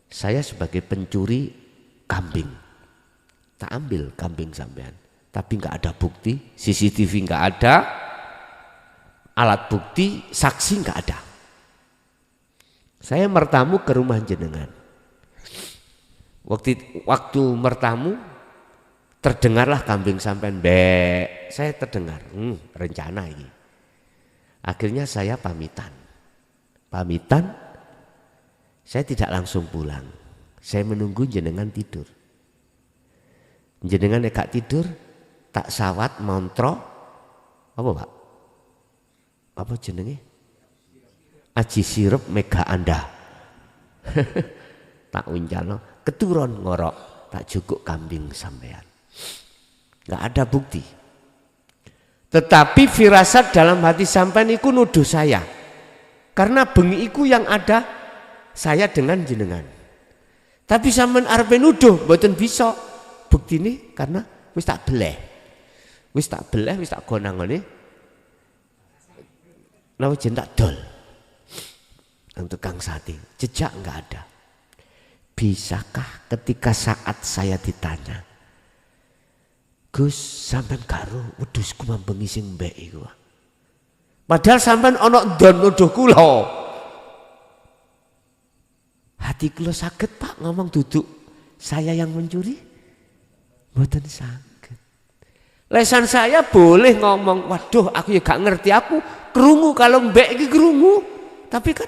Saya sebagai pencuri kambing, tak ambil kambing sampean, tapi nggak ada bukti, CCTV nggak ada, alat bukti, saksi nggak ada. Saya mertamu ke rumah jenengan. Waktu mertamu terdengarlah kambing sampean mbek. Saya terdengar, rencana ini. Akhirnya saya pamitan. Saya tidak langsung pulang. Saya menunggu jenengan tidur. Jenengan gak tidur, tak sawat montro apa Pak? Apa jenenge? Aji sirup mega anda. Tak uncalno, keturun ngorok, tak cukup kambing sampean. Gak ada bukti. Tetapi firasat dalam hati sampean iku nuduh saya. Karena bengi iku yang ada saya dengan jenengan. Tapi sampean arepe nuduh mboten bisa. Buktine karena wis tak beleh. Wis tak gonangane. Napa jen tak dol. Nang tukang sate, jejak enggak ada. Bisakah ketika saat saya ditanya, Gus, sampean karo wedhusku mambengi sing mbek iku. Padahal sampean ana ndon nuduh kula. Hati kula saged Pak ngomong duduk saya yang mencuri? Mboten saged. Lesan saya boleh ngomong, waduh aku ya gak ngerti, aku krungu kalau mbek iki krungu. Tapi kan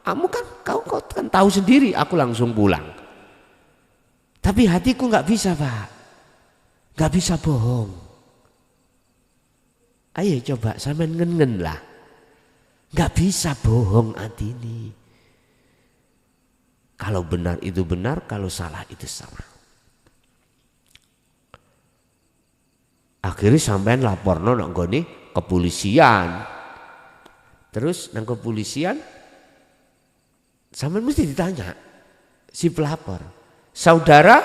kamu kan kau kan tahu sendiri, aku langsung pulang. Tapi hatiku nggak bisa Pak, nggak bisa bohong. Ayo coba sampean ngen lah, nggak bisa bohong hati ini. Kalau benar itu benar, kalau salah itu salah. Akhirnya sampean laporno nang gone kepolisian. Terus nang kepolisian sampean mesti ditanya si pelapor, saudara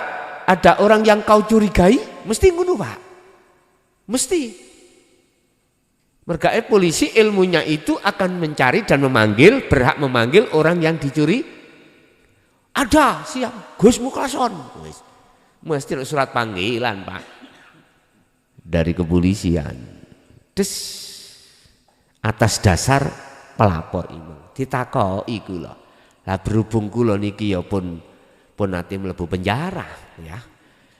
ada orang yang kau curigai? Mesti ngono Pak, mesti. Mergae polisi ilmunya itu akan mencari dan memanggil, berhak memanggil orang yang dicuri. Ada siap Gus Muklason, mesti surat panggilan Pak dari kepolisian. Des atas dasar pelapor ini ditakoki kula. Lah berhubung kula niki ya pun nate mlebu penjara ya.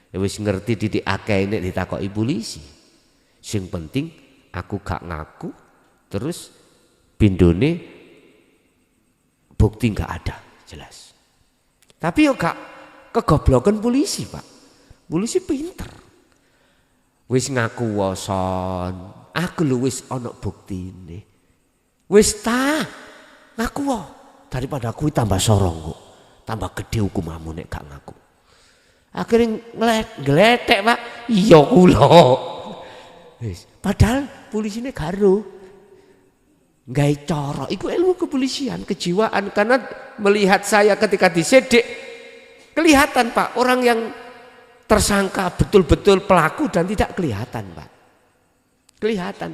Ya wis ngerti titik akeh nek ditakoki polisi. Sing penting aku gak ngaku, terus pindone bukti gak ada, jelas. Tapi yo gak kegoblokan polisi Pak. Polisi pinter. Wis ngaku woson, aku lho wis ana buktine. Wis ta ngaku wae. Daripada kuwi tambah sorong kok. Tambah gede hukumamu nek gak ngaku. Akhirnya ngeletek Pak. Iya kula. Wis, padahal polisine garo. Gawe cara, iku ilmu kepolisian, kejiwaan, karena melihat saya ketika disedek kelihatan Pak, orang yang tersangka betul-betul pelaku dan tidak kelihatan Pak. Kelihatan.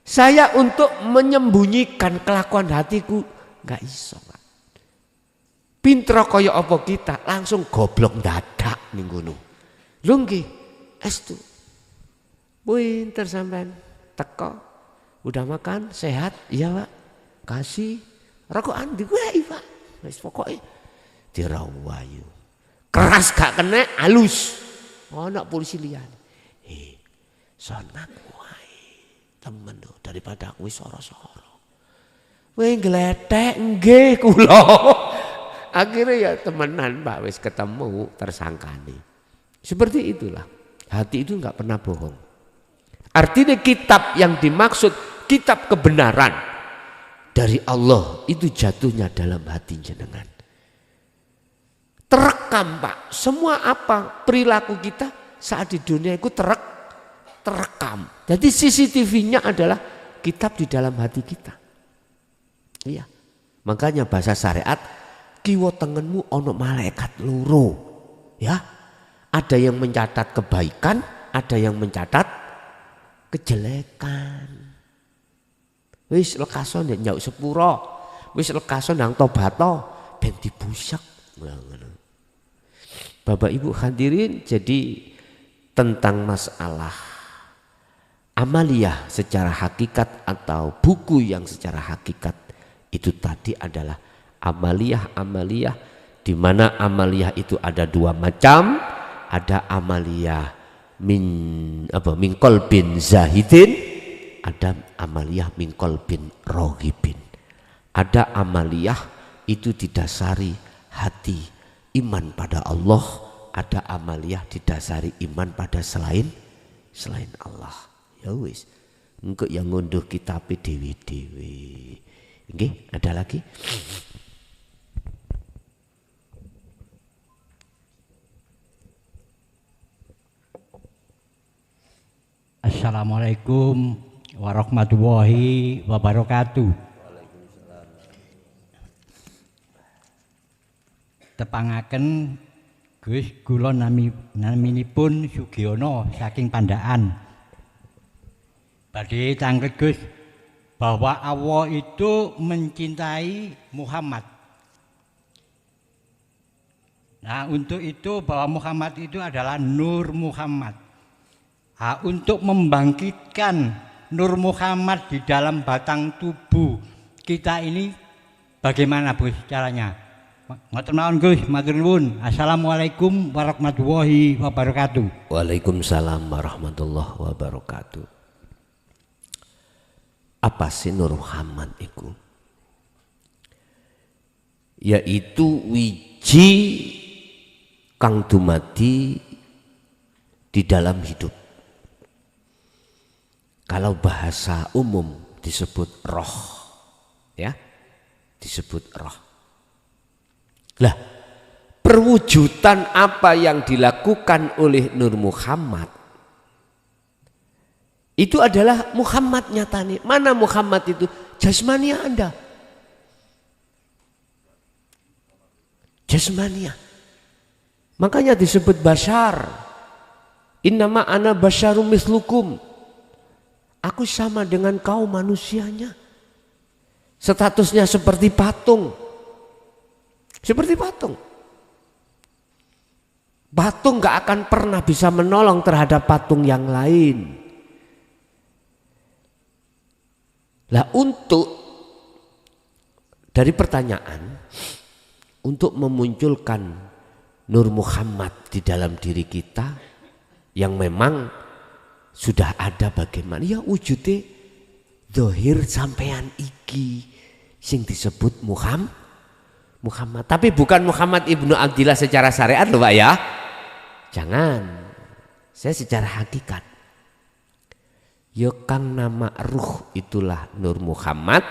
Saya untuk menyembunyikan kelakuan hatiku nggak iso Pak. Pinter kaya apa kita, langsung goblok dadak ning ngono. Lho nggih, estu. Pinter sampean teko. Udah makan, sehat? Iya Pak. Kasih rokokan diwehi Pak. Wis pokoke dirawayu. Keras gak kena, halus. Ana polisi liyane. Sonak wae. Temen lho daripada aku wis soro-soro. Weh ngletek nggih kula. Akhirnya ya temenan Pak, wis ketemu tersangkane. Seperti itulah. Hati itu enggak pernah bohong. Artinya kitab yang dimaksud kitab kebenaran dari Allah itu jatuhnya dalam hati jenengan. Terekam Pak, semua apa perilaku kita saat di dunia itu terekam. Jadi CCTV-nya adalah kitab di dalam hati kita. Iya. Makanya bahasa syariat kiwa tengenmu ono malaikat loro. Ya. Ada yang mencatat kebaikan, ada yang mencatat kejelekan. Wis lekason nek nyauk sepuro, wis lekason nang tobato ben dibusak. Bapak Ibu hadirin, jadi tentang masalah amaliyah secara hakikat atau buku yang secara hakikat itu tadi adalah amaliyah di mana amaliyah itu ada dua macam, ada amaliyah min qalbin zahidin, ada amaliyah min qalbin rohibin. Ada amaliyah itu didasari hati iman pada Allah, ada amaliyah didasari iman pada selain Allah. Ya wis, engko yang ngunduh kitab dewe-dewe. Nggih, ada lagi? Assalamualaikum warahmatullahi wabarakatuh. Tepangaken Gus, kula naminipun Sugiono saking Pandaan. Badhe cangket Gus bahwa Allah itu mencintai Muhammad. Nah, untuk itu bahwa Muhammad itu adalah Nur Muhammad. Nah, untuk membangkitkan Nur Muhammad di dalam batang tubuh kita ini bagaimana Gus caranya? Matur nuwun Gus, matur nuwun. Assalamualaikum warahmatullahi wabarakatuh. Waalaikumsalam warahmatullahi wabarakatuh. Apa sih Nur Muhammad itu? Yaitu wiji kang dumadi di dalam hidup. Kalau bahasa umum disebut roh, ya, disebut roh. Lah, perwujudan apa yang dilakukan oleh Nur Muhammad itu adalah Muhammad nyatane. Mana Muhammad itu? Jasmania Anda. Jasmania. Makanya disebut bashar. Innama ana basyarum mislukum. Aku sama dengan kau manusianya. Statusnya seperti patung. Seperti patung. Patung gak akan pernah bisa menolong terhadap patung yang lain. Lah untuk dari pertanyaan untuk memunculkan Nur Muhammad di dalam diri kita yang memang sudah ada bagaimana ya wujudnya dohir sampean iki sing disebut Muhammad. Tapi bukan Muhammad ibnu Abdillah secara syariat loh Pak ya. Jangan. Saya secara hakikat. Ya kang nama ruh itulah Nur Muhammad.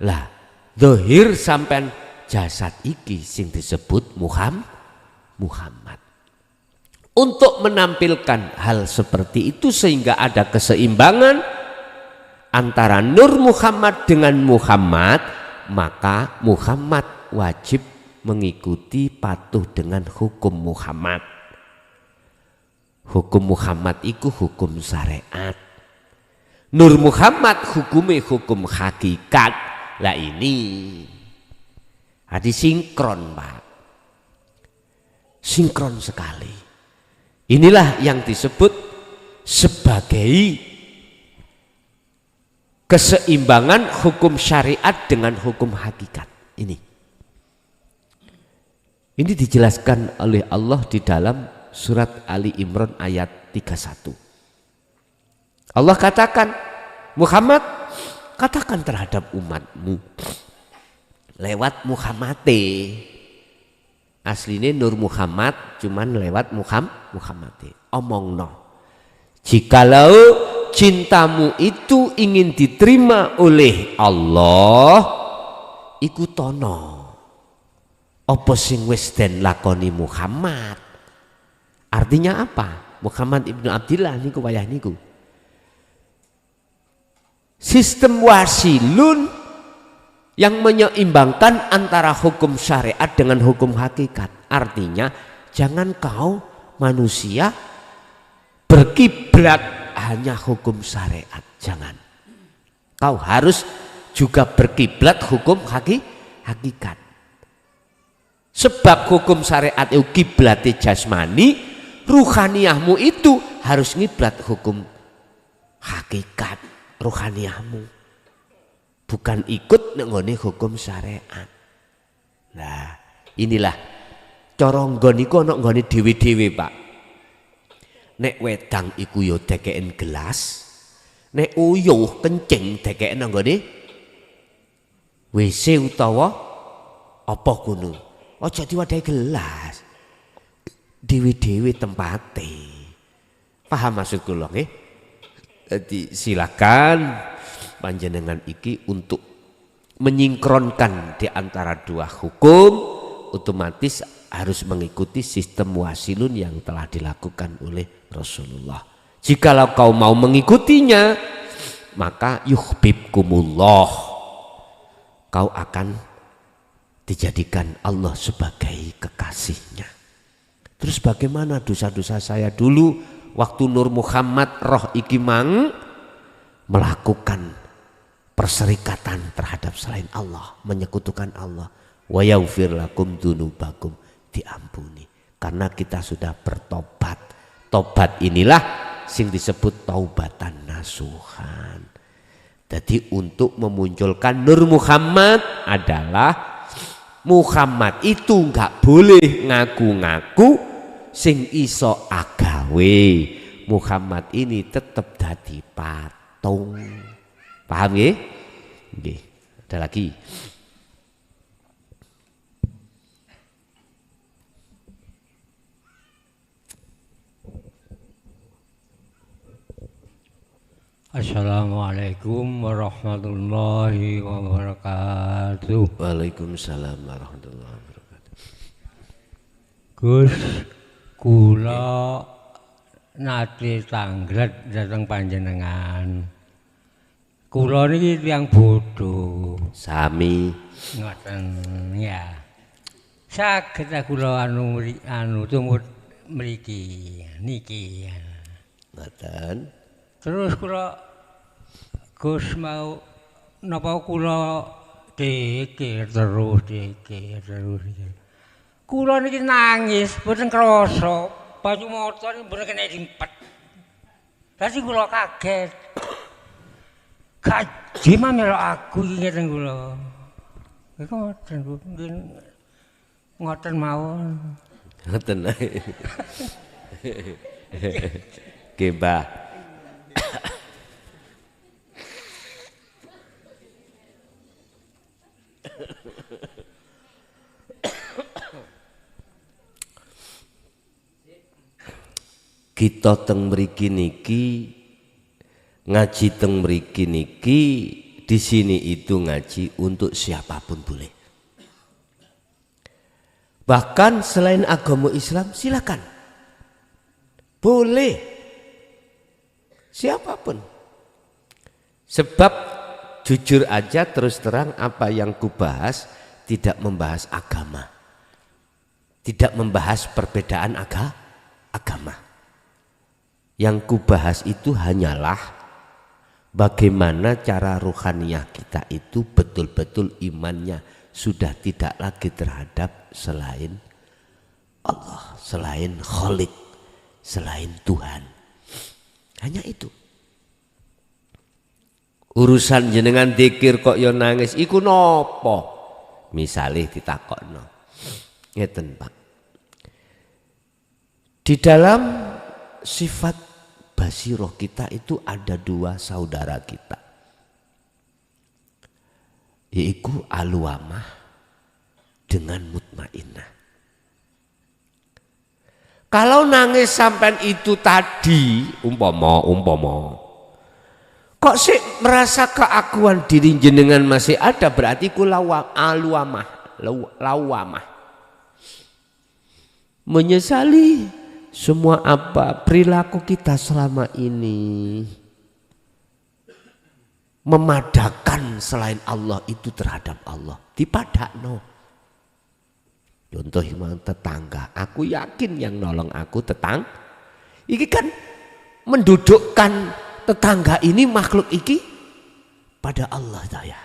Lah dohir sampean jasad iki sing disebut Muhammad. Untuk menampilkan hal seperti itu sehingga ada keseimbangan antara Nur Muhammad dengan Muhammad, maka Muhammad wajib mengikuti patuh dengan hukum Muhammad. Hukum Muhammad itu hukum syariat. Nur Muhammad hukumnya hukum hakikat. Lah ini hadis sinkron Pak. Sinkron sekali. Inilah yang disebut sebagai keseimbangan hukum syariat dengan hukum hakikat. Ini dijelaskan oleh Allah di dalam surat Ali Imran ayat 31. Allah katakan, Muhammad katakan terhadap umatmu lewat Muhammad. Aslinya Nur Muhammad cuman lewat Muhammad. Omongno. Jikalau cintamu itu ingin diterima oleh Allah, ikutono apa sing wis den lakoni Muhammad. Artinya apa? Muhammad ibnu Abdillah niku wayah niku. Sistem wasilun yang menyeimbangkan antara hukum syariat dengan hukum hakikat. Artinya jangan kau manusia berkiblat hanya hukum syariat. Jangan. Kau harus juga berkiblat hukum hakikat. Sebab hukum syariat itu kiblatnya jasmani, ruhaniyahmu itu harus ngiblat hukum hakikat ruhaniyahmu, bukan ikut nggone hukum syariat. Nah inilah cara nggon iku ana nggone dhewe-dhewe Pak. Nek wedang iku yo dekeken gelas, nek uyuh kencing dekeken nggone WC utawa apa gunung. Aja diwadahi gelas. Dewi-dewi tempate. Paham maksud kula nggih? Jadi silakan panjenengan iki untuk menyingkronkan di antara dua hukum, otomatis harus mengikuti sistem wasilun yang telah dilakukan oleh Rasulullah. Jikalau kau mau mengikutinya, maka yuhibbukumullah, kau akan dijadikan Allah sebagai kekasihnya. Terus bagaimana dosa-dosa saya dulu waktu Nur Muhammad roh iki mang melakukan perserikatan terhadap selain Allah, menyekutukan Allah. Wa yaghfir lakum dzunubakum, diampuni karena kita sudah bertobat. Tobat inilah sing disebut taubatan nasuhan. Jadi untuk memunculkan Nur Muhammad adalah Muhammad itu enggak boleh ngaku-ngaku sing iso agawe. Muhammad ini tetap dadi patung. Paham nggih? Nggih. Ada lagi. Assalamualaikum warahmatullahi wabarakatuh. Waalaikumsalam warahmatullahi wabarakatuh. Gus, kula nate tanggret dhateng panjenengan. Kula niki tiyang bodho. Sami. Ngoten ya. Saged kula anu tumut mriki niki. Ngoten. Terus kula Gus mau napa kula dikir terus. Kula niki nangis boten krasa, banyu mata niki mboten kena dimpet. Dadi kula kaget. Kaji mamelo aku iki ngeten kula. Iku ngoten mawon. Ngoten. Nggih, Mbah. Kita teng mriki niki ngaji teng mriki niki di sini itu ngaji untuk siapapun boleh. Bahkan selain agama Islam silakan. Boleh. Siapapun. Sebab jujur aja terus terang apa yang kubahas tidak membahas agama. Tidak membahas perbedaan agama. Yang kubahas itu hanyalah bagaimana cara ruhaniyah kita itu betul-betul imannya sudah tidak lagi terhadap selain Allah, selain Khalik, selain Tuhan. Hanya itu. Urusan jenengan dzikir kok yo nangis iku nopo? Misale ditakokno. Ngeten, Pak. Di dalam sifat basiroh kita itu ada dua saudara kita, yaitu aluamah dengan mutmainnah. Kalau nangis sampai itu tadi umpama kok sih merasa keakuan diri jenengan masih ada, berarti ku lawamah, menyesali semua apa perilaku kita selama ini memadakan selain Allah itu terhadap Allah. Dipadakno. Contoh tetangga, aku yakin yang nolong aku iki kan mendudukkan tetangga ini makhluk iki pada Allah saya.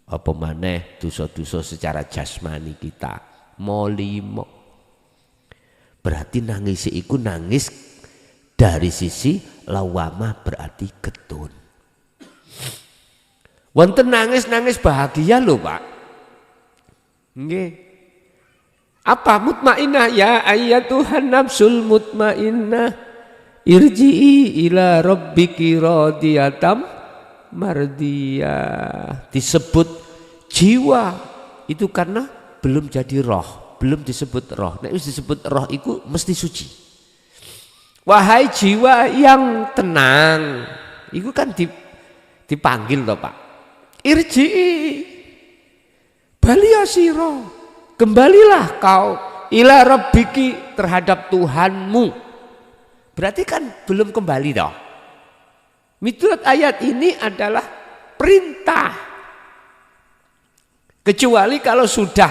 Apa maneh dosa-dosa secara jasmani kita molimo. Berarti nangis iku nangis dari sisi lawamah, berarti getun. Wonten nangis bahagia lho Pak. Nggih. Apa mutmainnah ya ayyatuhan nafsul mutmainnah irji'i ila rabbiki radiyatan mardiyah. Disebut jiwa itu karena belum jadi roh, belum disebut roh. Nek wis disebut roh itu mesti suci. Wahai jiwa yang tenang, itu kan dipanggil toh Pak. Irji'i baliya sira, kembalilah kau ila rabbiki terhadap Tuhanmu. Berarti kan belum kembali toh. Miturut ayat ini adalah perintah. Kecuali kalau sudah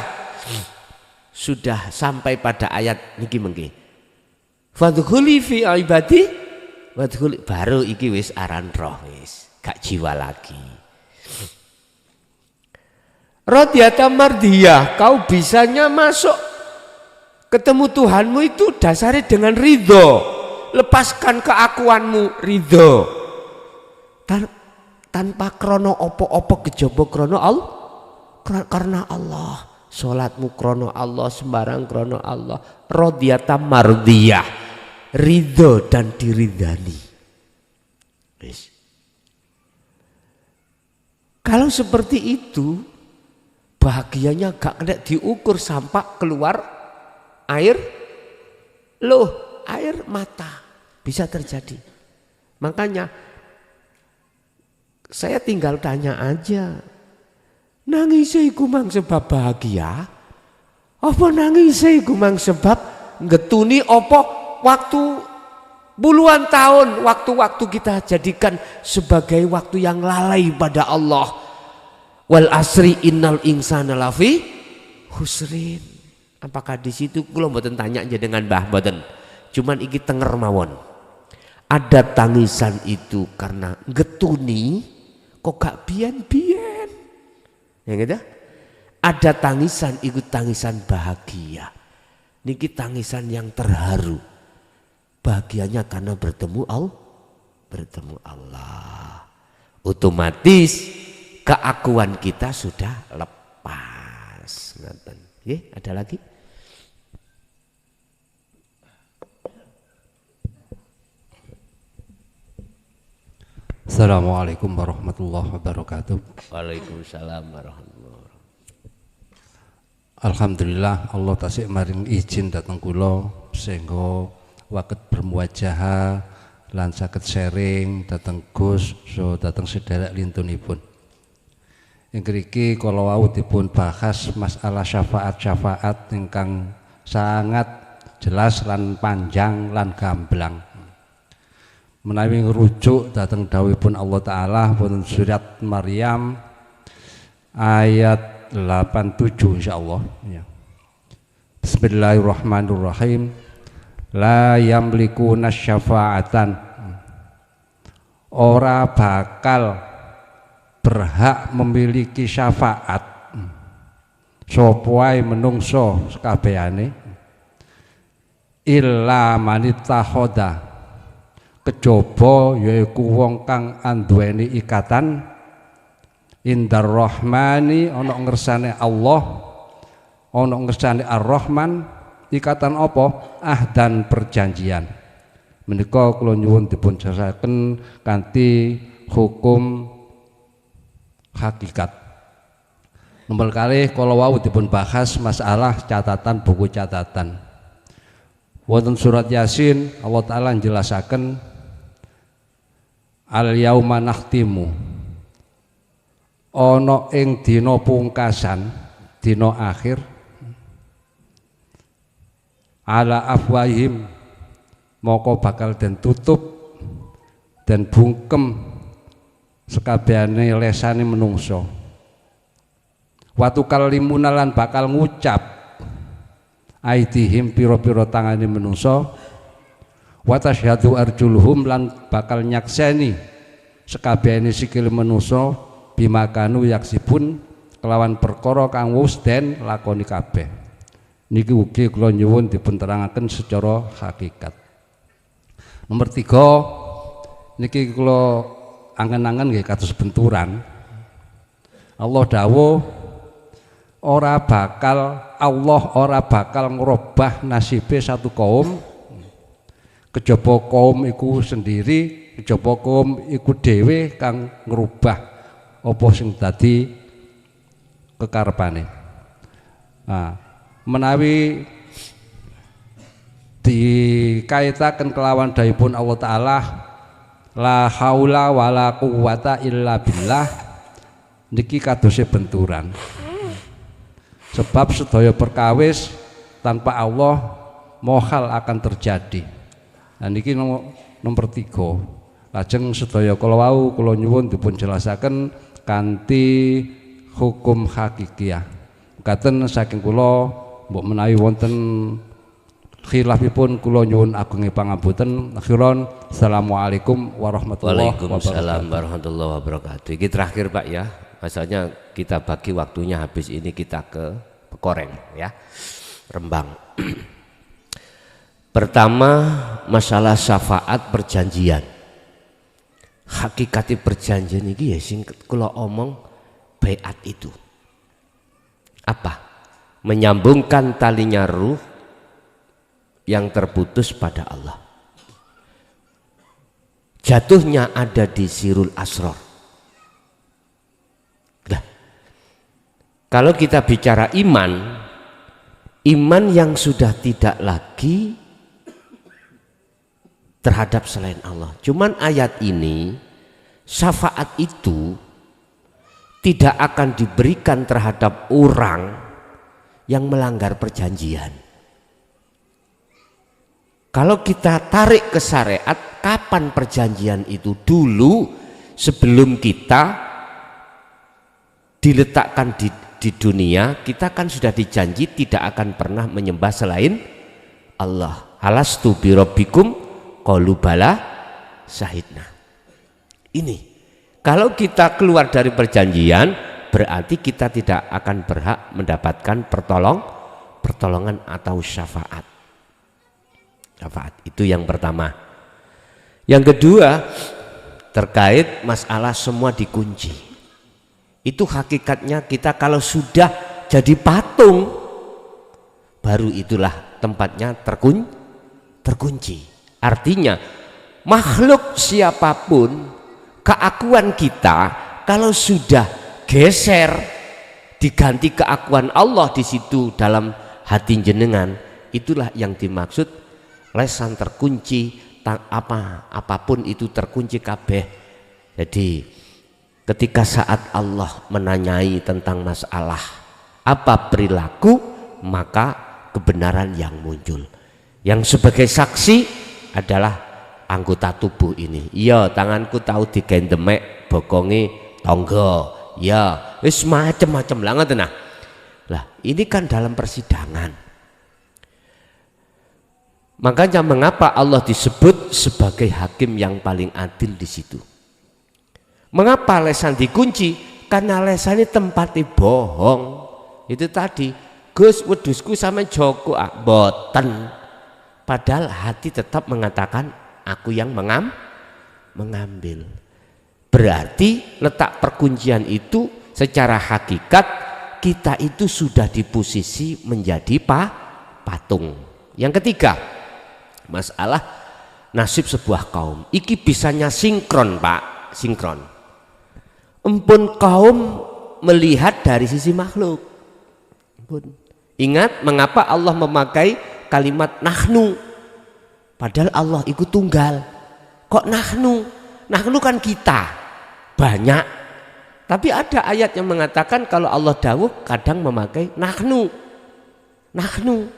sampai pada ayat niki mengki. Fadkhuli fi ibadi wadkhuli, baru iki wis aran roh, wis gak jiwa lagi. Radiyatan mardiyah, kau bisanya masuk ketemu Tuhanmu itu dasarnya dengan ridho. Lepaskan keakuanmu, ridho. Tanpa krono opo-opo kejaba krono Allah. Karena Allah, sholatmu krono Allah, sembarang krono Allah. Radiyatan mardiyah, ridho dan diridani. Kalau seperti itu, bahagianya gak kena diukur sampai keluar air mata. Bisa terjadi. Makanya saya tinggal tanya aja, nangis iku mang sebab bahagia? Apa nangis iku mang sebab ngetuni apa waktu puluhan tahun waktu-waktu kita jadikan sebagai waktu yang lalai pada Allah. Wal asri innal insana lafi husrin. Apakah di situ kula mboten tanya aja dengan Mbah mboten. Cuman iki tenger mawon. Ada tangisan itu karena getuni kok gak biyen-biyen. Ya gitu? Ada tangisan ikut tangisan bahagia. Niki tangisan yang terharu. Bahagianya karena bertemu Allah. Otomatis keakuan kita sudah lepas. Ada lagi? Assalamualaikum warahmatullahi wabarakatuh. Waalaikumsalam warahmatullahi wabarakatuh. Alhamdulillah Allah tasik maring izin datang kula sehingga waket bermuajaha lan saged sharing datang Gus so datang sederek lintunipun. Ing mriki kala wau dipun bahas masalah syafaat ingkang sangat jelas lan panjang lan gamblang. Menawi rujuk datang dawuhipun Allah Ta'ala wonten surat Maryam ayat 87 insyaallah ya. Bismillahirrahmanirrahim. La yamlikuna syafa'atan, ora bakal berhak memiliki syafaat sapa wae menungso sakabehane illa manittakhoda, kejaba yaiku wong kang anduweni ikatan indar rahmani, ana ngersane Allah, ana ngersane Ar-Rahman. Ikatan apa? Ahdan, perjanjian. Menika kula nyuwun dipun jelasaken kanthi hukum hakikat. Nomor kalih kala wau dipun bahas masalah catatan, buku catatan. Wonten surat Yasin Allah Ta'ala njelasaken al yauma nakhtimu, ana ing dina pungkasan, dina akhir, ala afwahim, moko bakal den tutup dan bungkem sekabehane lesane menungso. Watu kalimuna lan bakal ngucap aidihim pira-pira tangane menungso, wa tasyhadu arjuluhum lan bakal nyakseni sekabehane sikil menungso bimakanu yaksipun kelawan perkara kang wis den lakoni kabeh. Niki ugi kula nyuwun dipun terangaken secara hakikat. Nomor 3 niki kula angen-angen nggih kados benturan. Allah dawuh Allah ora bakal ngrobah nasibe satu kaum kejaba kaum iku sendiri, kejaba kaum iku dhewe kang ngrubah apa sing dadi kekarepane. Nah, menawi dikaitaken kelawan dawuhipun Allah Ta'ala la haula wala quwata illa billah, niki kadose benturan. Sebab sedaya perkawis tanpa Allah mohal akan terjadi. Nah niki nomor 3. Lajeng sedaya kala wau kula nyuwun dipun jelasaken kanthi hukum hakikiyah. Katen saking kula mbok menawi wonten khilafipun kula nyuwun agunge pangapunten. Akhiron assalamualaikum warahmatullahi wabarakatuh. Waalaikumsalam warahmatullahi wabarakatuh. Ini terakhir Pak ya. Masalahnya kita bagi waktunya habis ini kita ke Pekoreng ya, Rembang. Pertama masalah syafaat perjanjian. Hakikati perjanjian ini ya sing kula omong baiat itu. Apa? Menyambungkan talinya ruh yang terputus pada Allah. Jatuhnya ada di Sirul Asrar. Kalau kita bicara iman yang sudah tidak lagi terhadap selain Allah. Cuman ayat ini syafaat itu tidak akan diberikan terhadap orang yang melanggar perjanjian. Kalau kita tarik ke syariat, kapan perjanjian itu? Dulu sebelum kita diletakkan di dunia, kita kan sudah dijanji tidak akan pernah menyembah selain Allah. Alastu birabbikum qalu bala syahidna. Ini kalau kita keluar dari perjanjian berarti kita tidak akan berhak mendapatkan pertolongan atau syafaat. Syafaat itu yang pertama. Yang kedua terkait masalah semua dikunci. Itu hakikatnya kita kalau sudah jadi patung baru itulah tempatnya terkunci. Artinya makhluk siapapun keakuan kita kalau sudah geser diganti keakuan Allah di situ dalam hati jenengan, itulah yang dimaksud lesan terkunci, apapun itu terkunci kabeh. Jadi ketika saat Allah menanyai tentang masalah apa perilaku, maka kebenaran yang muncul. Yang sebagai saksi adalah anggota tubuh ini. Iya, tanganku tahu digendemek bokonge tonggo. Ya, wis macem-macem lah ngoten nah. Lah, ini kan dalam persidangan. Makanya mengapa Allah disebut sebagai hakim yang paling adil di situ? Mengapa lesan dikunci? Karena lesan ini tempatnya bohong. Itu tadi, Gus wedusku sama Joko boten. Padahal hati tetap mengatakan aku yang mengambil. Berarti letak perkuncian itu secara hakikat kita itu sudah di posisi menjadi patung. Yang ketiga, masalah nasib sebuah kaum. Iki bisanya sinkron Pak, sinkron. Empun kaum melihat dari sisi makhluk. Ingat mengapa Allah memakai kalimat nahnu, padahal Allah itu tunggal. Kok nahnu? Nahnu kan kita banyak, tapi ada ayat yang mengatakan kalau Allah dawuh kadang memakai nahnu. Nahnu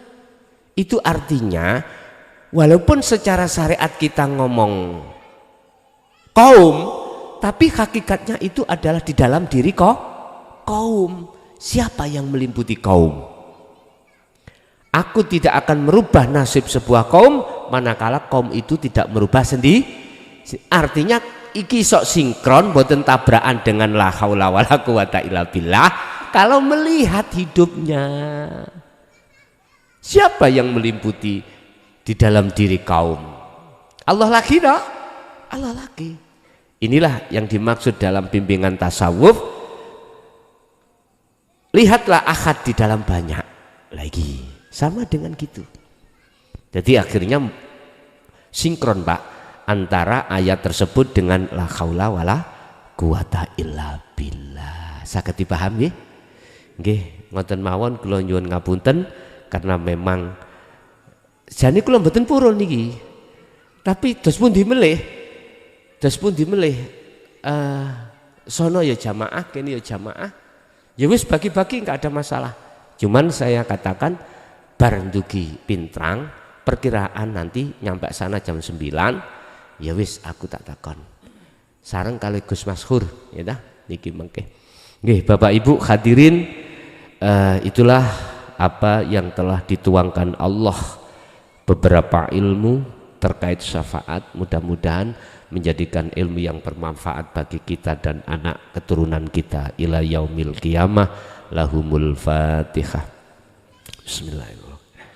itu artinya walaupun secara syariat kita ngomong kaum, tapi hakikatnya itu adalah di dalam diri kaum. Siapa yang meliputi kaum? Aku tidak akan merubah nasib sebuah kaum manakala kaum itu tidak merubah sendiri. Artinya iki sok sinkron, boten tabrakan dengan la haula wala quwata illa billah kalau melihat hidupnya. Siapa yang melimputi di dalam diri kaum? Allah lagi tak? Allah lagi. Inilah yang dimaksud dalam bimbingan tasawuf. Lihatlah ahad di dalam banyak lagi. Sama dengan gitu. Jadi akhirnya sinkron Pak antara ayat tersebut dengan la haula wala quwata illa billah. Saged dipahami? Nggih, ngoten mawon kula nyuwun ngapunten karena memang jane kula mboten purun niki. Tapi dos pun dimelih. Dos pun dimelih. Sono ya jamaah, kene ya jamaah. Ya wis bagi-bagi enggak ada masalah. Cuman saya katakan bar ndugi pintrang, perkiraan nanti nyampe sana jam 9. Ya wis aku tak takon. Sareng kali Gus Masyhur ya dah niki mengke. Nggih Bapak Ibu hadirin, itulah apa yang telah dituangkan Allah, beberapa ilmu terkait syafaat, mudah-mudahan menjadikan ilmu yang bermanfaat bagi kita dan anak keturunan kita ila yaumil qiyamah. Lahumul Fatihah. Bismillahirrahmanirrahim.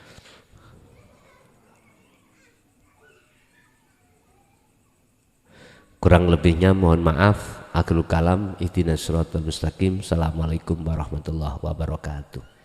Kurang lebihnya mohon maaf. Akhirul kalam, ihdinas siratal mustaqim. Assalamualaikum warahmatullahi wabarakatuh.